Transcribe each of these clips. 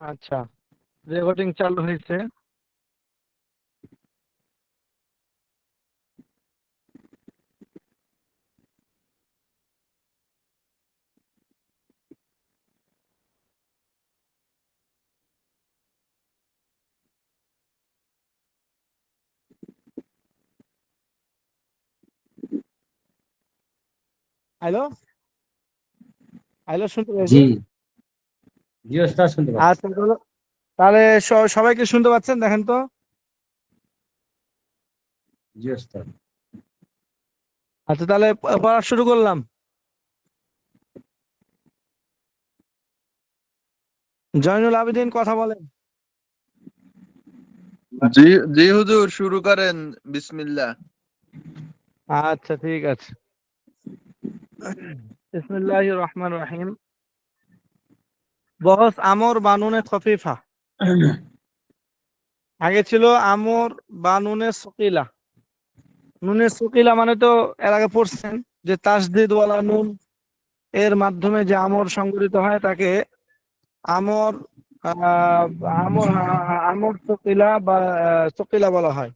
আচ্ছা, রেকর্ডিং চালু হয়েছে। হ্যালো, হ্যালো, শুনতে জি। পেয়েছেন? জি ওস্তাদ, শুনতে পাচ্ছি। আচ্ছা, তাহলে সবাইকে শুনতে পাচ্ছেন? দেখেন তো। জি ওস্তাদ। আচ্ছা, তাহলে পড়া শুরু করলাম। জয়নুল আবেদিন কথা বলেন। জি, জি হুজুর, শুরু করেন। বিসমিল্লাহ। আচ্ছা, ঠিক আছে। বিসমিল্লাহির রহমানির রহিম। বহস আমর বানুনে খফিফা। আগে ছিল আমর বানুনে সকিলা। নুনে সকিলা মানে তো এর আগে পড়ছেন যে তাসদিদ ওয়ালা নুন এর মাধ্যমে যে আমর সংগঠিত হয় তাকে আমর আহ, আমর আমর সকিলা বা সকিলা বলা হয়।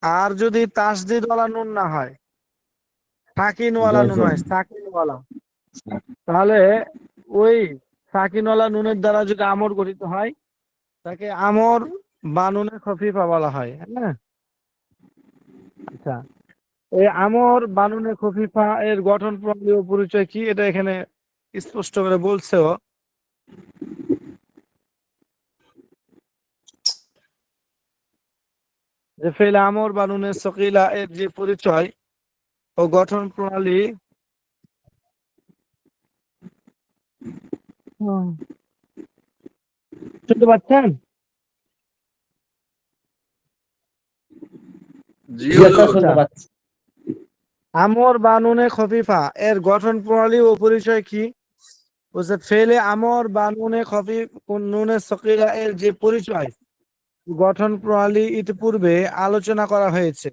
আর যদি তাসদিদ ওয়ালা নুন না হয়, সাকিনওয়ালা নুন হয়, সাকিনওয়ালা, তাহলে ওই সাকিনওয়ালা নুনের দ্বারা যদি আমর গঠিত হয় তাকে আমর বানুনে খফিফা বলা হয়। হ্যাঁ, আচ্ছা। এই আমর বানুনে খফিফা এর গঠন প্রণালী ও পরিচয় কি এটা এখানে স্পষ্ট করে বলছেও যে ফেল আমর বানুনে সকিলা এর যে পরিচয় ও গঠন প্রণালী। হুম, শুনতে পাচ্ছেন? জি জি ওস্তাদ, হুজুর। আচ্ছা, শুনতে পাচ্ছি। আমর বানুনে খফিফা এর গঠন প্রণালী ও পরিচয় কি? বলছে ফেলে আমর বানুনে খফি নুনে সকিলা এর যে পরিচয় গঠন প্রণালী ইতিপূর্বে আলোচনা করা হয়েছে।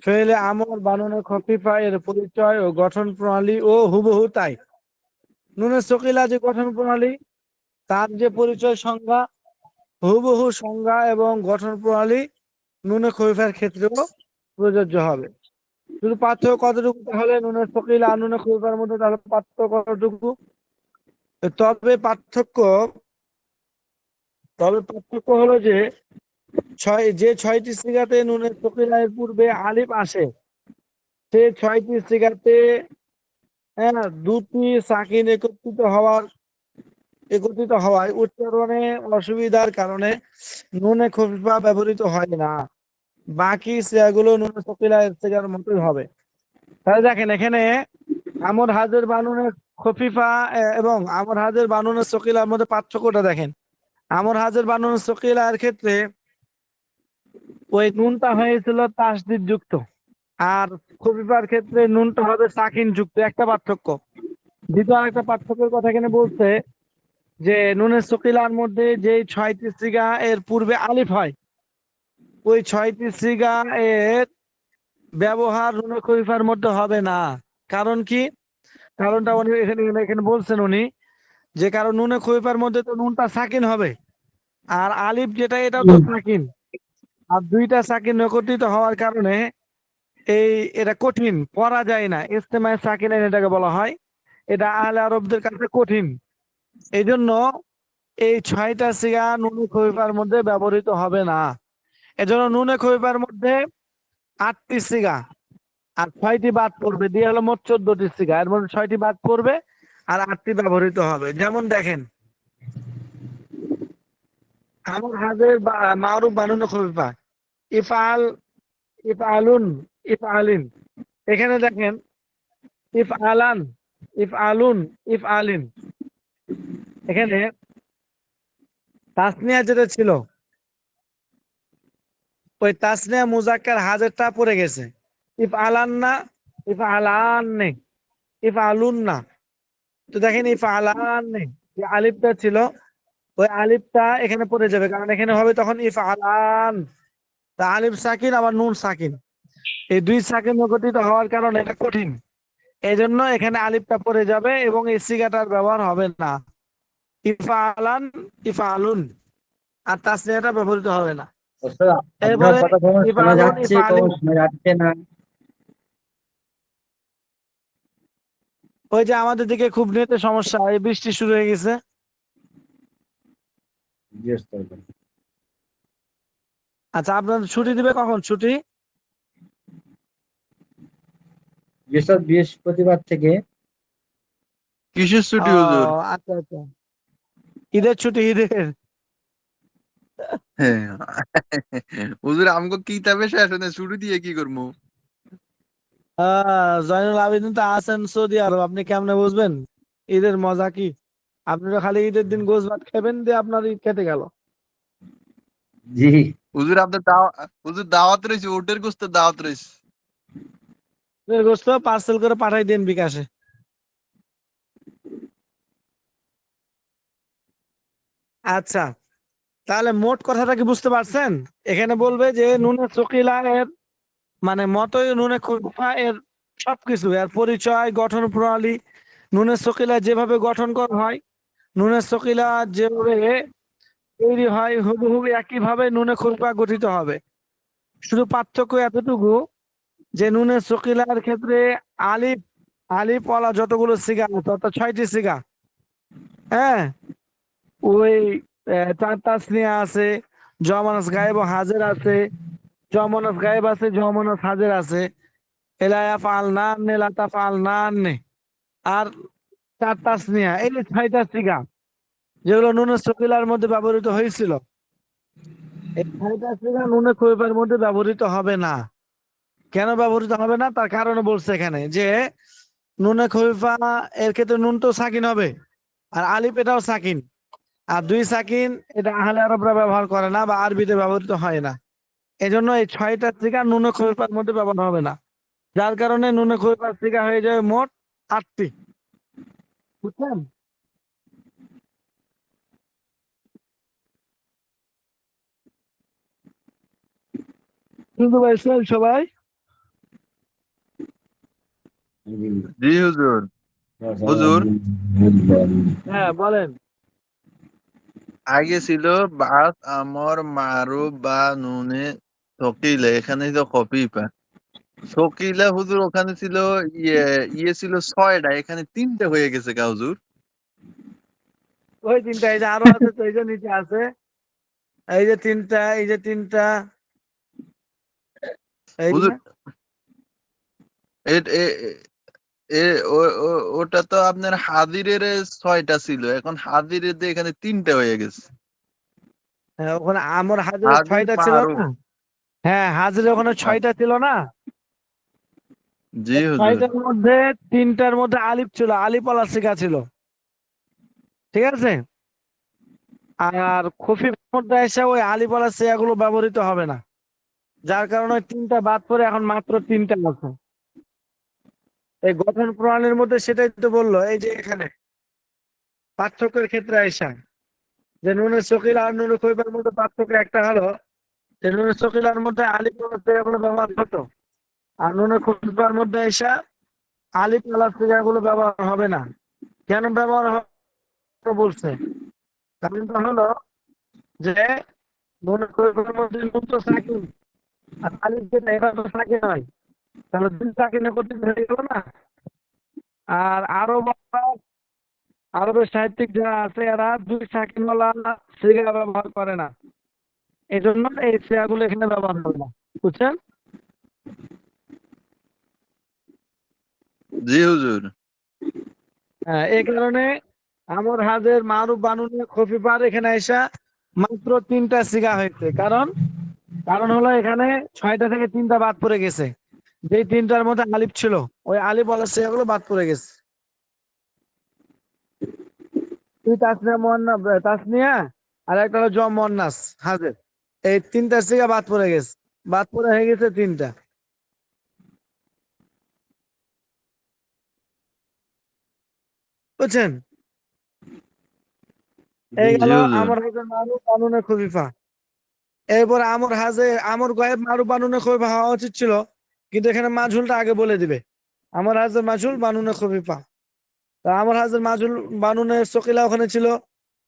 ফেলে আমর বানুনে খফিফা এর পরিচয় ও গঠন প্রণালী ও হুবহু তাই। নুনে সকিলা যে গঠন প্রণালী তার যে পরিচয় সংজ্ঞা হুবহু সংজ্ঞা এবং গঠন প্রণালী নুনে খফিফার ক্ষেত্রেও প্রযোজ্য হবে। শুধু পার্থক্য কতটুকু তাহলে নুনের সকিলা আর নুনে খফিফার মধ্যে তাহলে পার্থক্য কতটুকু? তবে পার্থক্য তবে পার্থক্য হলো যে যে ছয়টি সিগাতে নুনের সকিলার পূর্বে আলিফ আসে সে ছয়টি সিগাতে, হ্যাঁ, দুটি সাকিন একত্রিত হওয়ায় উচ্চারণে অসুবিধার কারণে নুনে খফিফা ব্যবহৃত হয় না। বাকি সিগাগুলো নুনে সকিলা সিগার মতোই হবে। তাহলে দেখেন এখানে আমর হাজের বানুনের খফিফা এবং আমর হাজের বানুনের সকিলার মধ্যে পার্থক্যটা দেখেন। আমর হাজের বানুনের সকিলার ক্ষেত্রে ওই নুনটা হয়েছিল তাসদিদ যুক্ত, আর খফিফার ক্ষেত্রে নুনটা হবে সাকিন যুক্ত, একটা পার্থক্য। দ্বিতীয় আরেকটা পার্থক্যের কথা এখানে বলছে যে নুনের সকিলার মধ্যে যে ছয়টি সিগা এর পূর্বে আলিফ হয় ওই ছয়টি সিগা এর ব্যবহার নুনে খফিফার মধ্যে হবে না। কারণ কি? কারণটা উনি এখানে এখানে বলছেন উনি, যে কারণ নুনে খফিফার মধ্যে তো নুনটা সাকিন হবে, আর আলিফ যেটা এটাও তো সাকিন, আর দুইটা সাকিন একত্রিত হওয়ার কারণে এই এটা কঠিন, পড়া যায় না, ইস্তেমায় সাকিনাইন এটাকে বলা হয়। এটা আহলে আরবদের কাছে কঠিন। এই জন্য এই ছয়টা সিগা নুনে খফিফার মধ্যে ব্যবহৃত হবে না। এজন্য নুনে খফিফার মধ্যে 8টি সিগা আর 6টি বাদ পড়বে, দিয়ে হলো মোট 14টি সিগা, এর মধ্যে 6টি বাদ পড়বে আর 8টি ব্যবহৃত হবে। যেমন দেখেন আমর হাজের মারুফ বানুন খফিফা ইফআল, ইফআলুন, ইফআলিন। এখানে দেখেন ইফআলান, ইফআলুন, ইফআলিন। এখানে তাসনিয়া যেটা ছিল ওই তাসনিয়া মুজাক্কার হাজেরটা পড়ে গেছে। ইফআলান না, ইফআলান নেই, ইফআলুন না। তো দেখেন ইফআলান নেই, যে আলিফটা ছিল ওই আলিফটা এখানে পড়ে যাবে, কারণ এখানে হবে তখন ইফআলান। তা আলিফ সাকিন আবার নুন সাকিন, এই দুই সাকিন গঠিত হওয়ার কারণে এটা কঠিন। এই জন্য এখানে আলিফটা পড়ে যাবে এবং এই সিগাটার ব্যবহার হবে না। ইফআলান, ইফআলুন, আর তাসনিয়াটা ব্যবহৃত হবে না। ওস্তাদ, আপনার এরপরে কথা কখন শোনা ইফআলুন, যাচ্ছে ইফআলিন, কখন শোনা যাচ্ছে না। ওই যে আমাদের দিকে খুব নেটে সমস্যা, এই বৃষ্টি শুরু হয়ে গেছে। জি ওস্তাদ। আচ্ছা, আপনার ছুটি দিবে কখন ছুটি? জি ওস্তাদ, বৃহস্পতিবার থেকে। কিসের ও ছুটি হুজুর? আচ্ছা আচ্ছা, ঈদের ছুটি, ঈদের। হ্যাঁ। হুজুর আমগো কিতাবে শেষ হনে ছুটি দিয়ে কি করবো? জয়নুল আবেদিন তো আছেন সৌদি আরব, আপনি কেমনে বুঝবেন ঈদের মজা কি? আপনি তো খালি ঈদের দিন গোশ ভাত খাবেন, দিয়ে আপনার ঈদ কেটে গেল। জি। হুজুর আপনার হুজুর দাওয়াত রয়েছে, ওটের গোস্তের দাওয়াত রয়েছে। গোস্ত পার্সেল করে পাঠাই দেন বিকাশে। আচ্ছা, তাহলে মোট কথাটা কি বুঝতে পারছেন? এখানে বলবে যে নুনে সকিলা এর মানে মতই নুনে খুরফা এর সবকিছু, এর পরিচয়, গঠন প্রণালী, নুনে সকিলা যেভাবে গঠন করা হয়, নুনে সকিলা যেভাবে তৈরি হয়, হুবহু একইভাবে নুনে খুরফা গঠিত হবে। শুধু পার্থক্য এতটুকু যে নুনে সকিলার ক্ষেত্রে আলিফ, আলিফ ওয়ালা যতগুলো সিগা আছে, অর্থাৎ 6টি সিগা, হ্যাঁ, ওই চার তাসনিয়া আছে, জমানাস গায়েব ও হাজের আছে, জমানাস গায়েব আছে, জমানাস হাজের আছে, এলায়া ফাল নান এলাতা ফাল নান, আর চার তাসনিয়া, এই যে 6টা সিগা যেগুলো নুনে সকিলার মধ্যে ব্যবহৃত হয়েছিল, এই 6টা সিগা নুনে খৈফার মধ্যে ব্যবহৃত হবে না। কেন ব্যবহৃত হবে না তার কারণ বলছে এখানে যে নুনে খলিফা এর ক্ষেত্রে নুন তো সাকিন হবে, আর আলিফ এটাও সাকিন, আর দুই সাকিন এটা আহলে আরবরা ব্যবহার করে না বা আরবিতে ব্যবহৃত হয় না। এজন্য এই 6টা সিগা নুনে খলিফার মধ্যে ব্যবহার হবে না, যার কারণে নুনে খলিফার সিগা হয়ে যাবে মোট 8টি। বুঝছেন? শুনতে পাইছেন সবাই? জি হুজুর। হুজুর হ্যাঁ বলেন। আগে ছিল বাত আমর মারুফ বা নুনে থকিলে, এখানে ছিল খফিফা। শকিলা হুজুর ওখানে ছিল ইয়ে ইয়ে ছিল 6টা, এখানে 3টে হয়ে গেছে গা হুজুর। ওই তিনটা, এই যে আরো আছে তো, এই যে নিচে আছে, এই যে তিনটা, এই যে তিনটা, এই যে হুজুর এ- এ- ওটা তো আপনার হাজিরের 6টা ছিল, এখন হাজিরের দিয়ে এখানে 3টে হয়ে গেছে। ওখানে আমর হাজির হাজির 6টা ছিল মারুফ। না? হ্যাঁ, হাজির ওখানে 6টা ছিল না? জি হুজুর। 6টার মধ্যে 3টার মধ্যে আলিফ ছিল, আলিফ ওয়ালা সিগা ছিল, ঠিক আছে? আর খফিফের মধ্যে এসে ওই আলিফ ওয়ালা সিগা গুলো ব্যবহৃত হবে না, যার কারণে 3টা বাদ পড়ে এখন মাত্র 3টা আছে। এই গঠন প্রণালীর মধ্যে সেটাই তো বললো, এই যে এখানে পার্থক্যের ক্ষেত্রে আইসা যে নুনে সকিলা আর নুনে খৈফার মধ্যে পার্থক্য একটা হলো যে নুনে সকিলার মধ্যে আলিফ ওয়ালা সিগা গুলো ব্যবহার হতো, আর নুনে খৈফার মধ্যে এসা আলিফ ওয়ালা সিগা গুলো ব্যবহার হবে না। কেন ব্যবহার হবে বলছে? কারণটা হলো যে মনে করে কোনো মধ্যে নুন তো সাকিন, আর আলিফ যেটা এটা তো সাকিন হয়, তাহলে দুই সাকিনে করতে হয়ে গেল না? আর আরবের সাহিত্যিক যারা আছে এরা দুই সাকিনওয়ালা সিগা ব্যবহার করে না, এই জন্য এই সিগাগুলো এখানে ব্যবহার হবে না। বুঝছেন? জি হুজুর। হ্যাঁ, এই কারণে আমর হাজের মারুফ বানুনে খফিফার এখানে এসা মাত্র 3টা সিগা হয়েছে। কারণ কারণ হলো এখানে 6টা থেকে 3টা বাদ পড়ে গেছে, যেই 3টার মধ্যে আলিফ ছিল, ওই আলিফ ওয়ালা সিগাগুলো বাদ পড়ে গেছে। তুই তাসনিয়া তাসনিয়া, আর একটা হলো মুয়ান্নাস হাজের, এই 3টা সিগা বাদ পড়ে গেছে, বাদ পড়ে হয়ে গেছে 3টা। বুঝছেন? জি। এই জি গেল হুজুর। আমর হাজের মারুফ বানুনে খফিফা। এরপর আমর গায়েব মারুফ বানুনে খফিফা হওয়া উচিত ছিল, কিন্তু এখানে মাজহুলটা আগে বলে দিবে। আমর হাজের মাজহুল বানুনে খফিফা। তা আমর হাজের মাজহুল বানুনে সকিলা ওখানে ছিল,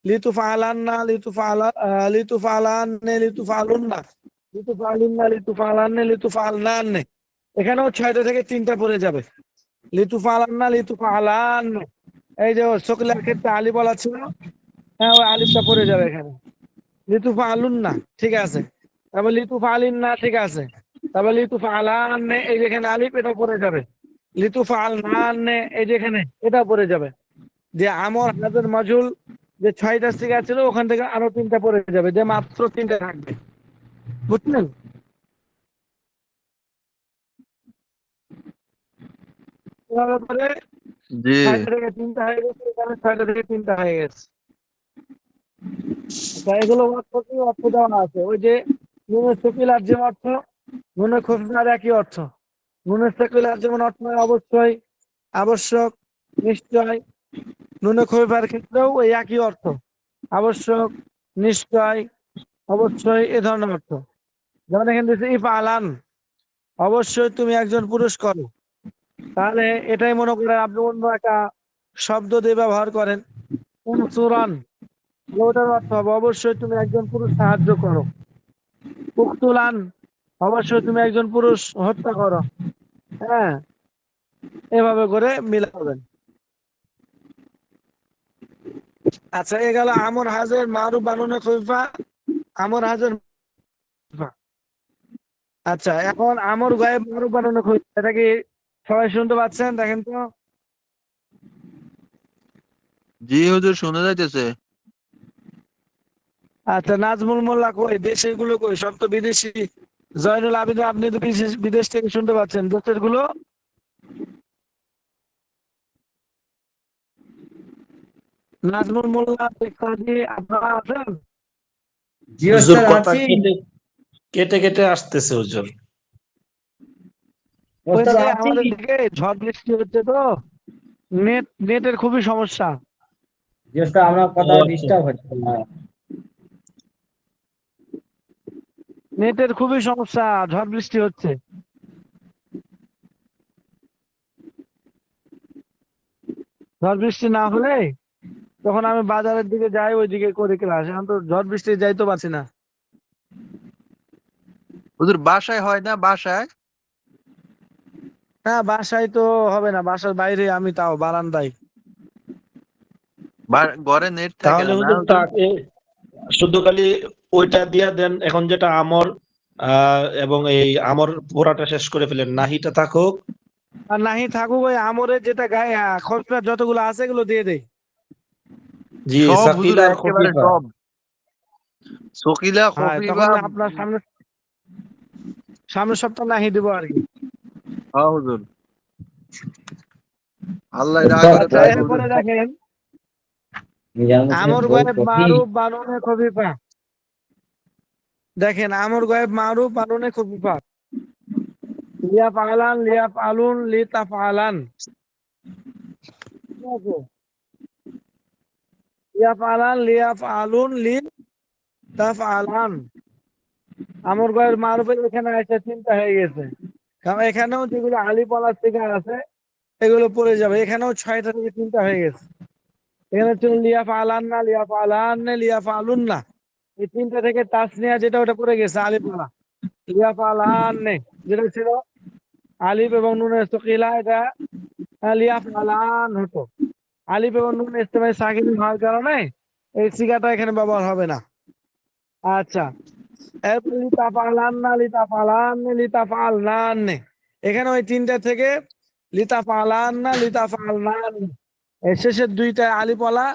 লিতুফালান্না, লিতুফালান্নে, লিতুফালুন্না, লিতুফালান্নে। এখানেও 6টা থেকে 3টা পড়ে যাবে। লিতুফালান্না, লিতুফালান্নে। এই যে শকিলার ক্ষেত্রে আলি বলা ছিল, হ্যাঁ ওই আলিফটা পড়ে যাবে এখানে। লিতুফালুন্না, ঠিক আছে। তারপর লিতুফালিন্না, ঠিক আছে। তারপর লিতুফালান্নে, এই যে এখানে আলিফ, এটা পড়ে যাবে। লিতুফালনান্নে, এই যে এখানে এটা পড়ে যাবে। যে আমর হাজর মাজুল যে 6টা সিগা ছিল, ওখান থেকে আরো 3টা পড়ে যাবে, যে মাত্র 3টা থাকবে। বুঝলেন? এভাবে করে জি 6টা থেকে 3টা হয়ে গেছে, এখানে 6টা থেকে 3টা হয়ে গেছে। আচ্ছা, এগুলো অর্থ কি? অর্থ দেওয়া আছে। ওই যে নুনের সকিলার যে অর্থ, নুনের খফিফার একই অর্থ। নুনের সকিলার যেমন অর্থ হয় অবশ্যই, আবশ্যক, নিশ্চয়, নুনের খফিফার ক্ষেত্রেও ওই একই অর্থ। আবশ্যক, নিশ্চয়, অবশ্যই, এ ধরনের অর্থ। যেমন এখানে দিচ্ছে ইফ আলান, অবশ্যই তুমি একজন পুরুষ করো। তাহলে এটাই মনে করেন আপনি অন্য একটা শব্দ দিয়ে ব্যবহার করেন, উনসুরান, ওটার অর্থ হবে অবশ্যই তুমি একজন পুরুষ সাহায্য করো। উকতুলান, অবশ্যই তুমি একজন পুরুষ হত্যা করো। হ্যাঁ, এভাবে করে মিলাবেন। আচ্ছা, এ গেল আমর হাজের মারুফ বানুনে খলিফা, আমর হাজের খলিফা। আচ্ছা, এখন আমর গায়েব মারুফ বানুনে খলিফা, এটা কি সবাই শুনতে পাচ্ছেন? দেখেন তো। জি হুজুর, শোনা যাইতেছে। আচ্ছা, নাজমুল মোল্লা কই? দেশের গুলো কই? সব তো বিদেশি। জয়নুল আবেদিন, আপনি তো বিদেশ থেকে শুনতে পাচ্ছেন, দেশের গুলো। নাজমুল মোল্লা, ইত্যাদি আপনারা আছেন? জি হুজুর ওস্তাদ কথা আছি। কেটে কেটে কেটে আসতেছে হুজুর। ওই ওস্তাদ যে আছি। আমাদের দিকে ঝড় বৃষ্টি হচ্ছে তো, নেটের খুবই সমস্যা। জি ওস্তাদ, আপনার ও কথা আচ্ছা। ডিস্টার্ব হচ্ছে না। নেটের খুবই সমস্যা, ঝড় বৃষ্টি হচ্ছে। ঝড় বৃষ্টি না হলে যখন আমি বাজারের দিকে যাই, ওই দিকে করে ক্লাস। এখন তো ঝড় বৃষ্টি যাইতে পারছি না। হুজুর বাসায় হয় না? বাসায় হ্যাঁ, বাসায় তো হবে না, বাসার বাইরে আমি, তাও বারান্দায়। ঘরে নেট থাকে তাহলে না না হুজুর হুজুর? তাকে শুধু খালি ওইটা দিয়া দেন, এখন যেটা আমর এবং এই আমর পুরাটা শেষ করে ফেলেন, নাহিটা থাকুক। আর নাহি থাকুক, ওই আমরের যেটা গায়ে খসড়া যতগুলো আছে এগুলো দিয়ে দেই। জি, সব হুজুর, সাকিলা আর একেবারে খফিফা। সব। সকিলা, হ্যাঁ, তখন খফিফা। আপনার সামনের সপ্তাহ নাহি দিব আর কি। হ্যাঁ হুজুর, আল্লাহ দয়া ওস্তাদ করে আচ্ছা, থাকবো হুজুর। এরপরে দেখেন মিজান হোসেনের আমর বউ গায়েব কফি। মারুফ বানুনে খফিফা। দেখেন আমর গায়েব মারুফ বানুনে খফিফা। লিয়া পালান, লিয়া পালুন, লি তাফালান। ঠিক আছে? লিয়া পালান, লিয়া পালুন, লি তাফালান। আমর গায়েব মারুফের এখানে এসে 3টা হয়ে গেছে। কারণ এখানেও যেগুলো আলি পলাশ থেকে আছে এগুলো পড়ে যাবে। এখানেও 6টা থেকে 3টা হয়ে গেছে। এখানে ছিল লিয়া পালান না, লিয়া পালান, লিয়া পালুন না। এই 3টা থেকে তাসনিয়া যেটা, ওটা পড়ে গেছে আলিফ ওয়ালা। লিয়া পালান যেটা ছিল আলিফ এবং নুনের সকিলা, এটা লিয়া পালান হতো। আলিফ এবং নুন ইস্তেমাই সাকিন হওয়ার কারণে এই সিগাটা এখানে ব্যবহার হবে না। আচ্ছা, এরপর লিতা পালান না, লিতা পালান, লিতা পালান। এখানে ওই 3টা থেকে লিতা পালান না, লিতা পালান। এই শেষের 2টা আলিফওয়ালা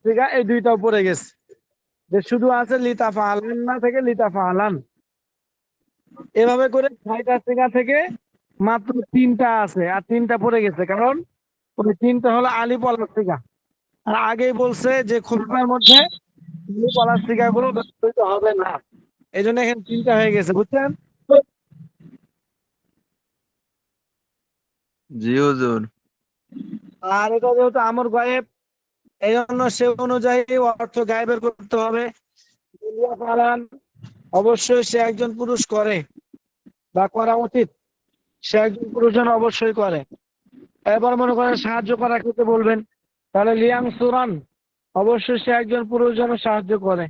সিগা, এই 2টাও পড়ে গেছে। যে শুধু আছে লিতা পালান না থেকে লিতা পালান। এভাবে করে 6টা সিগা থেকে মাত্র 3টা আছে, আর 3টা পড়ে গেছে। কারণ ওই 3টা হলো আলিফওয়ালা সিগা। আর আগেই বলছে যে খুলফার মধ্যে আলিফওয়ালা সিগা গুলো ব্যবহৃত হবে না। এই জন্য এখানে 3টা হয়ে গেছে, বুঝছেন? জি হুজুর। আর এটা যেহেতু আমর গায়েব, এই জন্য সে অনুযায়ী অর্থ গায়েবের করতে হবে। লিয়া পালান, অবশ্যই সে একজন পুরুষ করে বা করা উচিত। সে একজন পুরুষ যেন অবশ্যই করে। এবার মনে করেন সাহায্য করার ক্ষেত্রে বলবেন, তাহলে লিয়াং সুরান, অবশ্যই সে একজন পুরুষ যেন সাহায্য করে।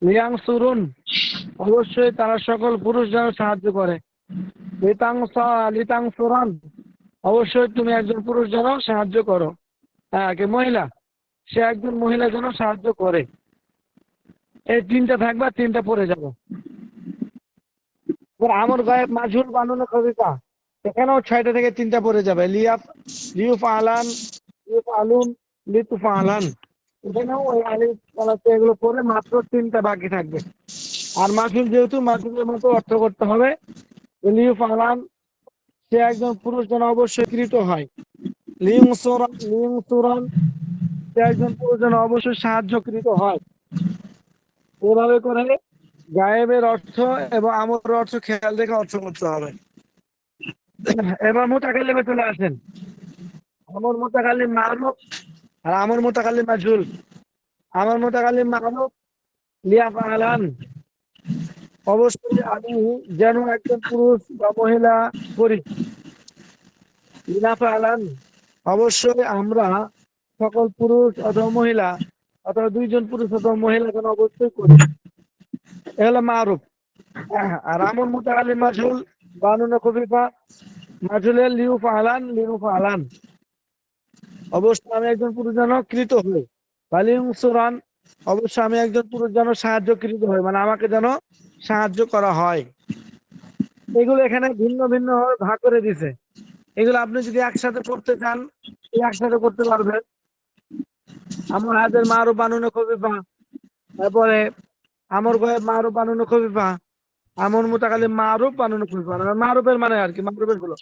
লিয়াং সুরুন, অবশ্যই তারা সকল পুরুষ যেন সাহায্য করে। লিতাং সুরান, অবশ্যই তুমি একজন পুরুষ যেন সাহায্য করো। হ্যাঁ, কে মহিলা, সে একজন মহিলা যেন সাহায্য করে। এই তিনটা থাকবে, আর তিনটা পড়ে যাবে। এবার আমর গায়েব মাজহুল বানানো কবিতা, এখানেও 6টা থেকে 3টা পড়ে যাবে। লিউফ আলান, লিউফ আলুন, লিতুফ আলান, এখানেও ওই আলিফ বলাতে এগুলো পড়ে মাত্র 3টা বাকি থাকবে। আর মাজহুল যেহেতু মাজহুলের মতো অর্থ করতে হবে। লিউফ আলান, সে একজন পুরুষ যেন অবশ্যই কৃত হয়। লিং সুরান, সে একজন পুরুষ যেন অবশ্যই সাহায্যকৃত হয়। এভাবে করে গায়েবের অর্থ এবং আমরের অর্থ খেয়াল রেখে অর্থ করতে হবে। এবার মুতাকাল্লিমে চলে আসেন। আমর মুতাকাল্লিম মারুফ আর আমর মুতাকাল্লিম মাজহুল। আমর মুতাকাল্লিম মারুফ লিয়াফআলান, অবশ্যই আমি যেন একজন পুরুষ বা মহিলা করি। লিয়াফআলান, অবশ্যই আমরা সকল পুরুষ অথবা মহিলা অথবা 2জন পুরুষ অথবা মহিলা যেন অবশ্যই করি। এ হলো মারুফ। আর আমর মুতাকাল্লিম মাজহুল বানুনা খুফিফা, মাজহুলের লিউফআলান, অবশ্যই আমি একজন পুরুষ যেন কৃত হই। বালিউসুরান, অবশ্যই আমি একজন পুরুষ যেন সাহায্যকৃত হই, মানে আমাকে যেন সাহায্য করা হয়। এগুলো এখানে ভিন্ন ভিন্ন ভাবে ভাগ করে দিছে। এগুলো আপনি যদি একসাথে করতে চান, একসাথে করতে পারবেন। আমার হাতের মারুফ বানুনা খুফিফা, তারপরে আমর গায়েব মারুফ বানুনা খুফিফা, আমর মুতাকাল্লিম মারুফ বানুনা খুফিফা, মারুফের মানে আর কি, মারুফের গুলো।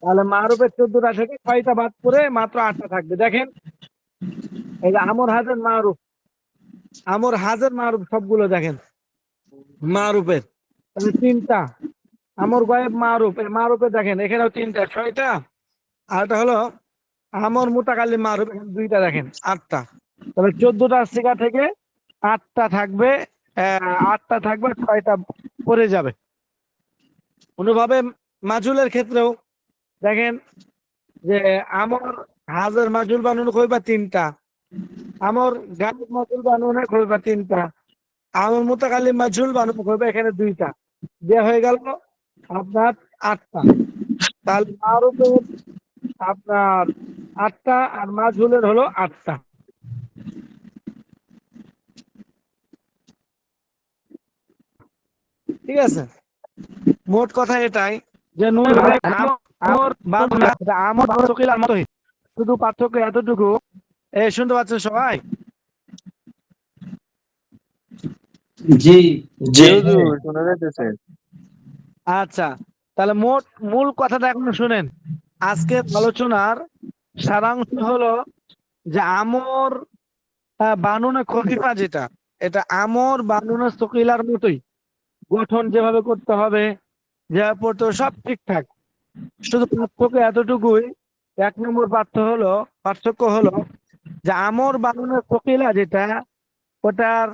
তাহলে মারুফের 14টা থেকে 6টা বাদ করে মাত্র 8টা থাকবে। দেখেন, এই যে আমর হাজের মারুফ, আমর হাজের মারুফ সবগুলো দেখেন মারুফের, তাহলে 3টা। আমর গায়েব মারুফ, এই মারুফে দেখেন এখানেও 3টা, 6টা। আর এটা হলো আমর মুতাকাল্লিম মারুফ, এখানে 2টা, দেখেন 8টা। তাহলে 14টা সিগা থেকে 8টা থাকবে, 8টা থাকবে, 6টা পড়ে যাবে। অনুভাবে মাজুলের ক্ষেত্রেও দেখেন যে আমর হাজের মাজুল বানানো কইবা 3টা, আমর গায়েব মাজুল বানানো কইবা 3টা, আমর মুতাকাল্লিম মাজুল বানানো কইবা এখানে 2টা। দেয়া হয়ে গেল আপনার 8টা। তাহলে মারুফের আপনার 8টা আর মাজুলের হলো 8টা। ঠিক আছে, মোট কথা এটাই যে শুধু পার্থক্য এতটুকু। শুনতে পাচ্ছেন সবাই? জি জি। হুজুর শোনা যাইতেছে। আচ্ছা, তাহলে মূল কথাটা এখন শুনেন। আজকের আলোচনার সারাংশ হলো যে আমর বানুনা খফিফা, যেটা এটা আমর বানুনা সকিলার মতোই, গঠন যেভাবে করতে হবে, যেভাবে পড়তে হবে, সব ঠিকঠাক। শুধু পার্থক্য এতটুকুই, 1 নম্বর পার্থক্য হলো যে আমর বানুনা সকিলা যেটা, ওটার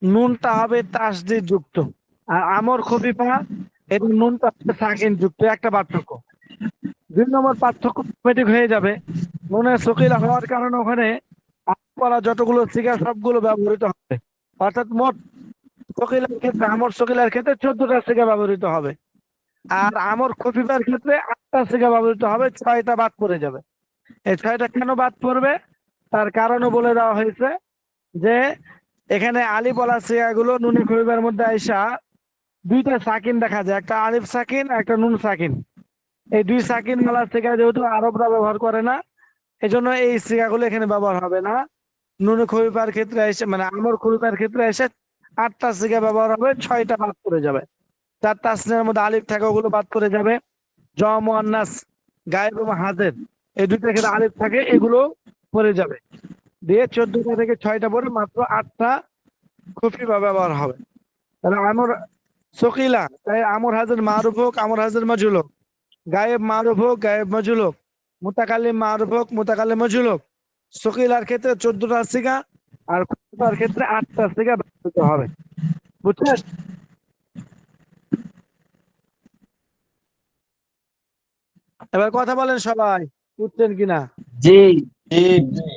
নুনটা হবে তাসদিদ যুক্ত, আর আমর খফিফা এটা নুনটা হবে সাকিন যুক্ত। একটা পার্থক্য। 2 নম্বর পার্থক্য অটোমেটিক হয়ে যাবে, নুনের সকিলা হওয়ার কারণে ওখানে পড়া যতগুলো সিগা সবগুলো ব্যবহৃত হবে। অর্থাৎ মোট সকিলার ক্ষেত্রে, আমর সকিলার ক্ষেত্রে 14টা সিগা ব্যবহৃত হবে। আর আমর খফিফার ক্ষেত্রে 8টা সিগা ব্যবহৃত হবে, 6টা বাদ পড়ে যাবে। এই 6টা কেন বাদ পড়বে তার কারণও বলে দেওয়া হয়েছে যে এখানে আলি বলা সিগাগুলো নুনে খফিফার মধ্যে আইসা 2টা সাকিন দেখা যায়, একটা আলিফ সাকিন, একটা নুন সাকিন। এই 2 সাকিন ওয়ালা সিগা যেহেতু আরবরা ব্যবহার করে না, এজন্য এই সিগাগুলো এখানে ব্যবহার হবে না। নুনে খফিফার ক্ষেত্রে এসে, মানে আমর খফিফার ক্ষেত্রে এসে 8টা সিগা ব্যবহার হবে, 6টা বাদ পড়ে যাবে। 4 তাসনিয়ার মধ্যে আলিফ থাকে, ওগুলো বাদ পড়ে যাবে। মুআন্নাস, গায়েব এবং হাজির, এই 2টা ক্ষেত্রে আলিফ থাকে, এগুলো পড়ে যাবে। দিয়ে 14টা থেকে 6টা পড়ে মাত্র 8টা খফিফা ব্যবহার হবে। তাহলে আমর সকিলা, তাই আমর হাজির মারুফ হোক, আমর হাজির মাজহুল হোক, গায়েব মারুফ হোক, গায়েব মাজহুল হোক, মুতাকাল্লিম মারুফ হোক, মুতাকাল্লিম মাজহুল হোক, সকিলার ক্ষেত্রে 14টা সিগা, আর খফিফার ক্ষেত্রে 8টা সিগা ব্যবহৃত হবে। বুঝছেন? এবার কথা বলেন সবাই, বুঝছেন কিনা? জি জি।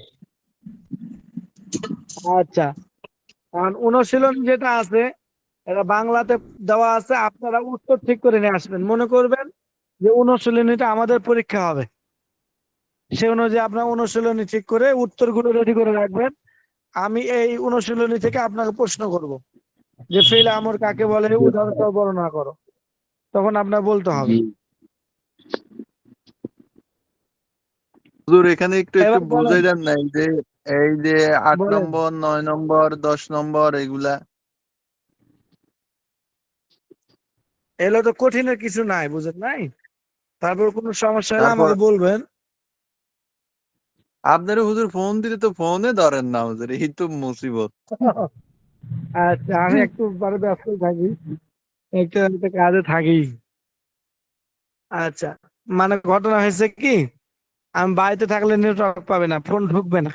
আচ্ছা, কারণ অনুশীলন যেটা আছে এটা বাংলাতে দেওয়া আছে, আপনারা উত্তর ঠিক করে নিয়ে আসবেন। মনে করবেন যে অনুশীলনীটা আমাদের পরীক্ষা হবে, সে অনুযায়ী আপনার অনুশীলনী ঠিক করে উত্তরগুলো রেডি করে রাখবেন। আমি এই অনুশীলনী থেকে আপনাকে প্রশ্ন করব যে ফেল আমর কাকে বলে, উদাহরণ সহ বর্ণনা করো। তখন আপনার বলতে হবে। জি হুজুর এখানে একটু একটু এবার বলেন, বুঝাই দেন না, এই যে 8 বলেন। নম্বর 9 নম্বর 10 নম্বর এগুলা। এগুলো তো কঠিনের কিছু নাই, বুঝেন নাই? তারপর কোনো সমস্যা হলে তারপর আমাকে বলবেন। আপনার হুজুর ফোন দিলে তো ফোনে ধরেন না হুজুর, এই তো মুসিবত। আচ্ছা, আমি একটু পরে ব্যস্ত থাকি, একটু একটা কাজে থাকি। আচ্ছা, মানে ঘটনা হয়েছে কি, আমি বাড়িতে থাকলে নেটওয়ার্ক পাবে না, ফোন ঢুকবে না।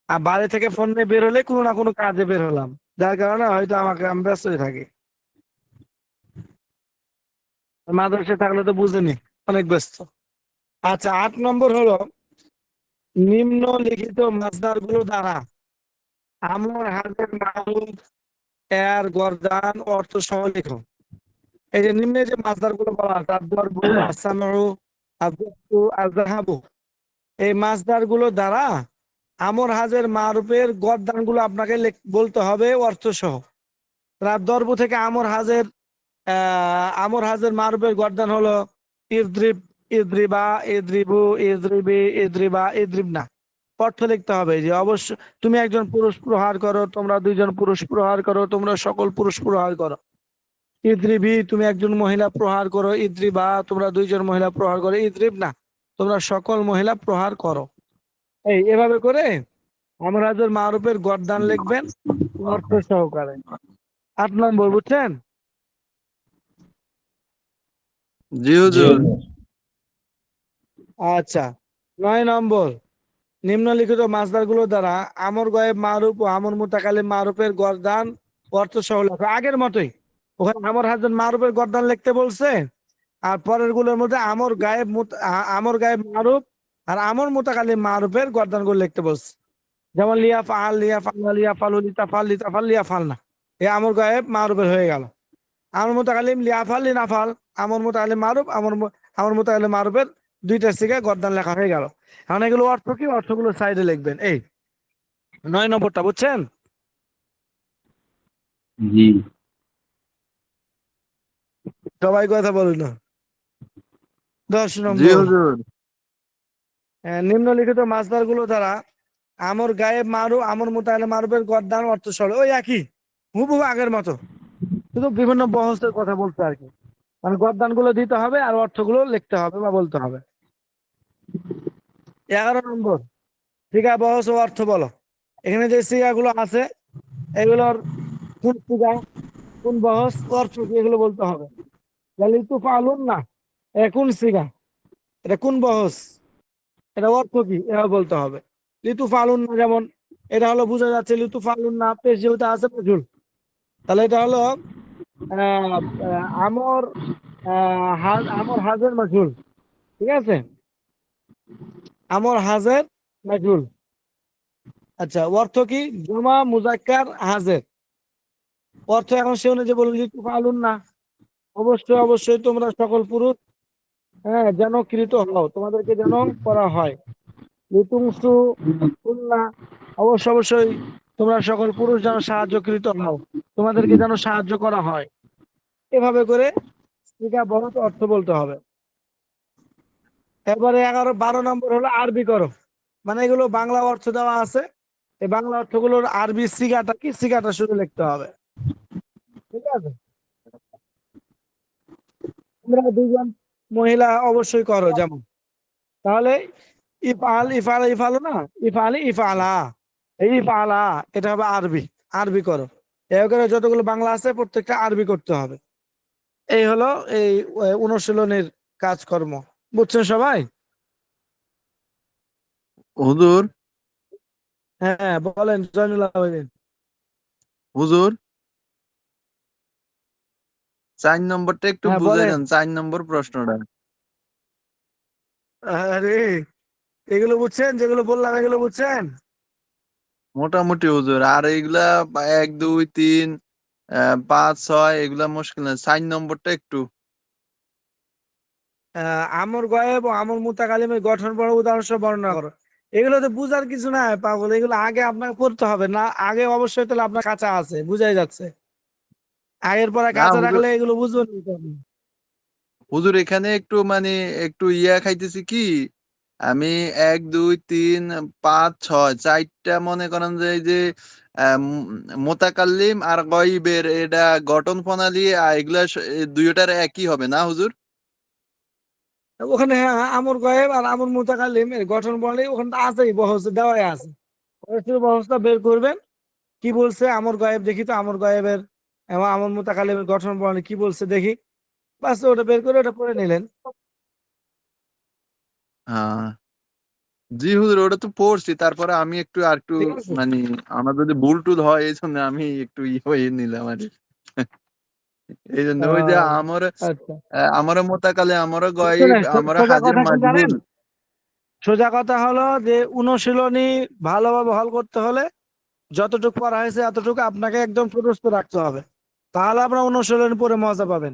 আর বাড়ি থেকে ফোন নিয়ে বের হলে কোনো না কোনো কাজে বের হলাম, যার কারণে হয়তো আমি ব্যস্তই থাকি। মাদ্রাসায় থাকলে তো বুঝেনি, অনেক ব্যস্ত। আচ্ছা, 8 নম্বর হলো নিম্নলিখিত মাসদার গুলো দ্বারা আমর হাজের মারুফ এর গরদান অর্থ সহ লেখো। এই যে নিম্নে যে মাসদার গুলো বলা আছে, আদ-দরবু, আস-সামউ, আদ-দাবতু, আয-যাহাবু, এই মাসদার গুলো দ্বারা আমর হাজের মারুফের গরদান গুলো আপনাকে বলতে হবে অর্থ সহ। আদ-দরব থেকে আমর হাজের আমর হাজের মারুফের গরদান হলো ইদ্রিব, ইদ্রিবা, ইদ্রিবু, ইদ্রিবি, ইদ্রিবা, ইদ্রিবনা। অর্থ লিখতে হবে যে অবশ্য তুমি একজন পুরুষ প্রহার করো, তোমরা দুইজন পুরুষ প্রহার করো, তোমরা সকল পুরুষ প্রহার করো। ইদ্রিবি, তুমি একজন মহিলা প্রহার করো। ইদ্রিবা, তোমরা দুইজন মহিলা প্রহার করো। ইদ্রিব না, তোমরা সকল মহিলা প্রহার করো। এভাবে করে আমর হাজের মারুফের গরদান লিখবেন অর্থ সহকারে। 8 নম্বর, বুঝছেন? জি জি হুজুর। আচ্ছা, 9 নম্বর, নিম্নলিখিত মাসদার গুলো দ্বারা আমর গায়েব মারুফ ও আমর মুতাকাল্লিম মারুফের গরদান অর্থ সহ লেখো। আগের মতোই, ওখানে আমর হাজর মারুফের গরদান লিখতে বলছে, আর পরের গুলোর মধ্যে আমর গায়েব মারুফ আর আমর মুতাকাল্লিম মারুফের গরদান গুলো লিখতে বলছে। যেমন লিয়া ফাল, লিয়া ফাল, লিয়া ফালু, লিতাফাল, লিতাফাল, লিয়া ফাল না, এই আমর গায়েব মারুফের হয়ে গেল। আমর মুতাকাল্লিম লিয়া ফাল, লিনাফাল, আমর মুতাকাল্লিম মারুফ, আমর মুতাকাল্লিম মারুফের দুইটা সিগা গরদান লেখা হয়ে গেল। এখন এগুলো অর্থ কি, অর্থগুলো সাইডে লিখবেন। 9 নম্বরটা বুঝছেন? জি সবাই কথা বলুন না। দশ জি নম্বর হুজুর। নিম্নলিখিত মাসদার গুলো দ্বারা আমর গায়েব মারু, আমর মুতাকাল্লিম মারুফের গরদান অর্থ সরল, ওই একই, হুবহু আগের মতো, শুধু বিভিন্ন বহসের কথা বলতে আর কি। মানে গরদান গুলো দিতে হবে আর অর্থগুলো লিখতে হবে বা বলতে হবে। 11 নম্বর, সিগা, বহস ও অর্থ বলো। এখানে যে সিগা গুলো আছে, এগুলোর কোন সিগা, কোন বহস, অর্থ কি, এগুলো বলতে হবে। লিতু ফালুন না, কোন সিগা, এটা কোন বহস, এটা অর্থ কি, এটা বলতে হবে। লিতু ফালুন না, যেমন এটা হলো বোঝা যাচ্ছে লিতু ফালুন না, পেশ যেহেতু আছে মজুল, তাহলে এটা হলো আহ আহ, আমর আমর হাজের মজুল। ঠিক আছে, আমর হাজের মজুল। আচ্ছা, অর্থ কি, জমা মুজাক্কার হাজের। অর্থ এখন সে অনুযায়ী বলুন, লিতু ফালুন না, অবশ্যই অবশ্যই তোমরা সকল পুরুষ, হ্যাঁ, যেন কৃত হও, তোমাদেরকে যেন করা হয়। লিতুংসু কুল্লা, অবশ্য অবশ্যই তোমরা সকল পুরুষ যেন সাহায্যকৃত হও, তোমাদেরকে যেন সাহায্য করা হয়। এভাবে করে স্ত্রীকা বহুত অর্থ বলতে হবে। এরপরে 11 12 নম্বর হলো আরবি করো। মানে এগুলো বাংলা অর্থ দেওয়া আছে, এই বাংলা অর্থগুলোর আরবি সিগাটা কি, সিগাটা শুধু লিখতে হবে। ঠিক আছে, তোমরা দুইজন মহিলা অবশ্যই করো যেমন, তাহলে ইফআল, ইফআল, ইফআল না, ইফআলি, ইফআলা, এই ইফআলা, এটা হবে আরবি। আরবি করো। এই করে যতগুলো বাংলা আছে প্রত্যেকটা আরবি করতে হবে। এই হলো এই অনুশীলনের কাজকর্ম। বুঝছেন সবাই? হুজুর। হ্যাঁ, বলেন জয়নুল আবেদিন। হুজুর 4 নম্বরটা একটু হ্যাঁ, বুঝাই বলেন। দেন, 4 নম্বর প্রশ্নটা। আরে, এগুলো বুঝছেন, যেগুলো বললাম এগুলো বুঝছেন? মোটামুটি হুজুর। আর এইগুলা 1 2 3 5 6 এগুলা মুশকিল না, 4 নম্বরটা একটু। আমর গয়েব ও আমর মুতাকালিমের গঠন বড় উদাহরণ সহ বর্ণনা করো। এগুলো তো বুঝার কিছু নাই পাগল, এগুলো আগে আপনাকে পড়তে হবে না, আগে অবশ্যই তাহলে আপনার কাঁচা আছে, বুঝাই যাচ্ছে। আগের পরে না কাঁচা হুজুর, রাখলে এগুলো বুঝবেন না তো আপনি। হুজুর এখানে একটু মানে একটু খাইতেছি কি, আমি 1 2 3 5 6 4টা মনে করেন যে এই যে মোতাকাল্লিম আর গয়বের এটা গঠন প্রণালী এগুলা দুইটার একই হবে না হুজুর? ওখানে হ্যাঁ, আমর গয়েব আর আমর মুতাকালিম এর গঠন বলে ওখানে তো আছেই, বহস দেওয়াই আছে। ওই শুধু বহসটা বের করবেন, কি বলছে আমর গয়েব দেখি তো, আমর গয়েবের এবং আমর মুতাকালিমের গঠন বলে কি বলছে দেখি, বাস ওটা বের করে ওটা পড়ে নিলেন। হ্যাঁ জি হুজুর, ওটা তো পড়ছি। তারপরে আমি একটু আর একটু ঠিক আছে। মানে আমার যদি ভুল টুল হয় এই জন্য আমি একটু হয়ে নিলাম আর কি। এই জন্য ওই যে আহ, আমার আচ্ছা, আমার মোতাকালে আমার গয়ব শোনেন, আমার সোজা হাজির কথা কি জানেন, মাজহুল। সোজা কথা হলো যে অনুশীলনী ভালোভাবে হল করতে হলে যতটুকু পড়া হয়েছে এতটুকু আপনাকে একদম মুখস্থ রাখতে হবে, তাহলে আপনার অনুশীলন পড়ে মজা পাবেন।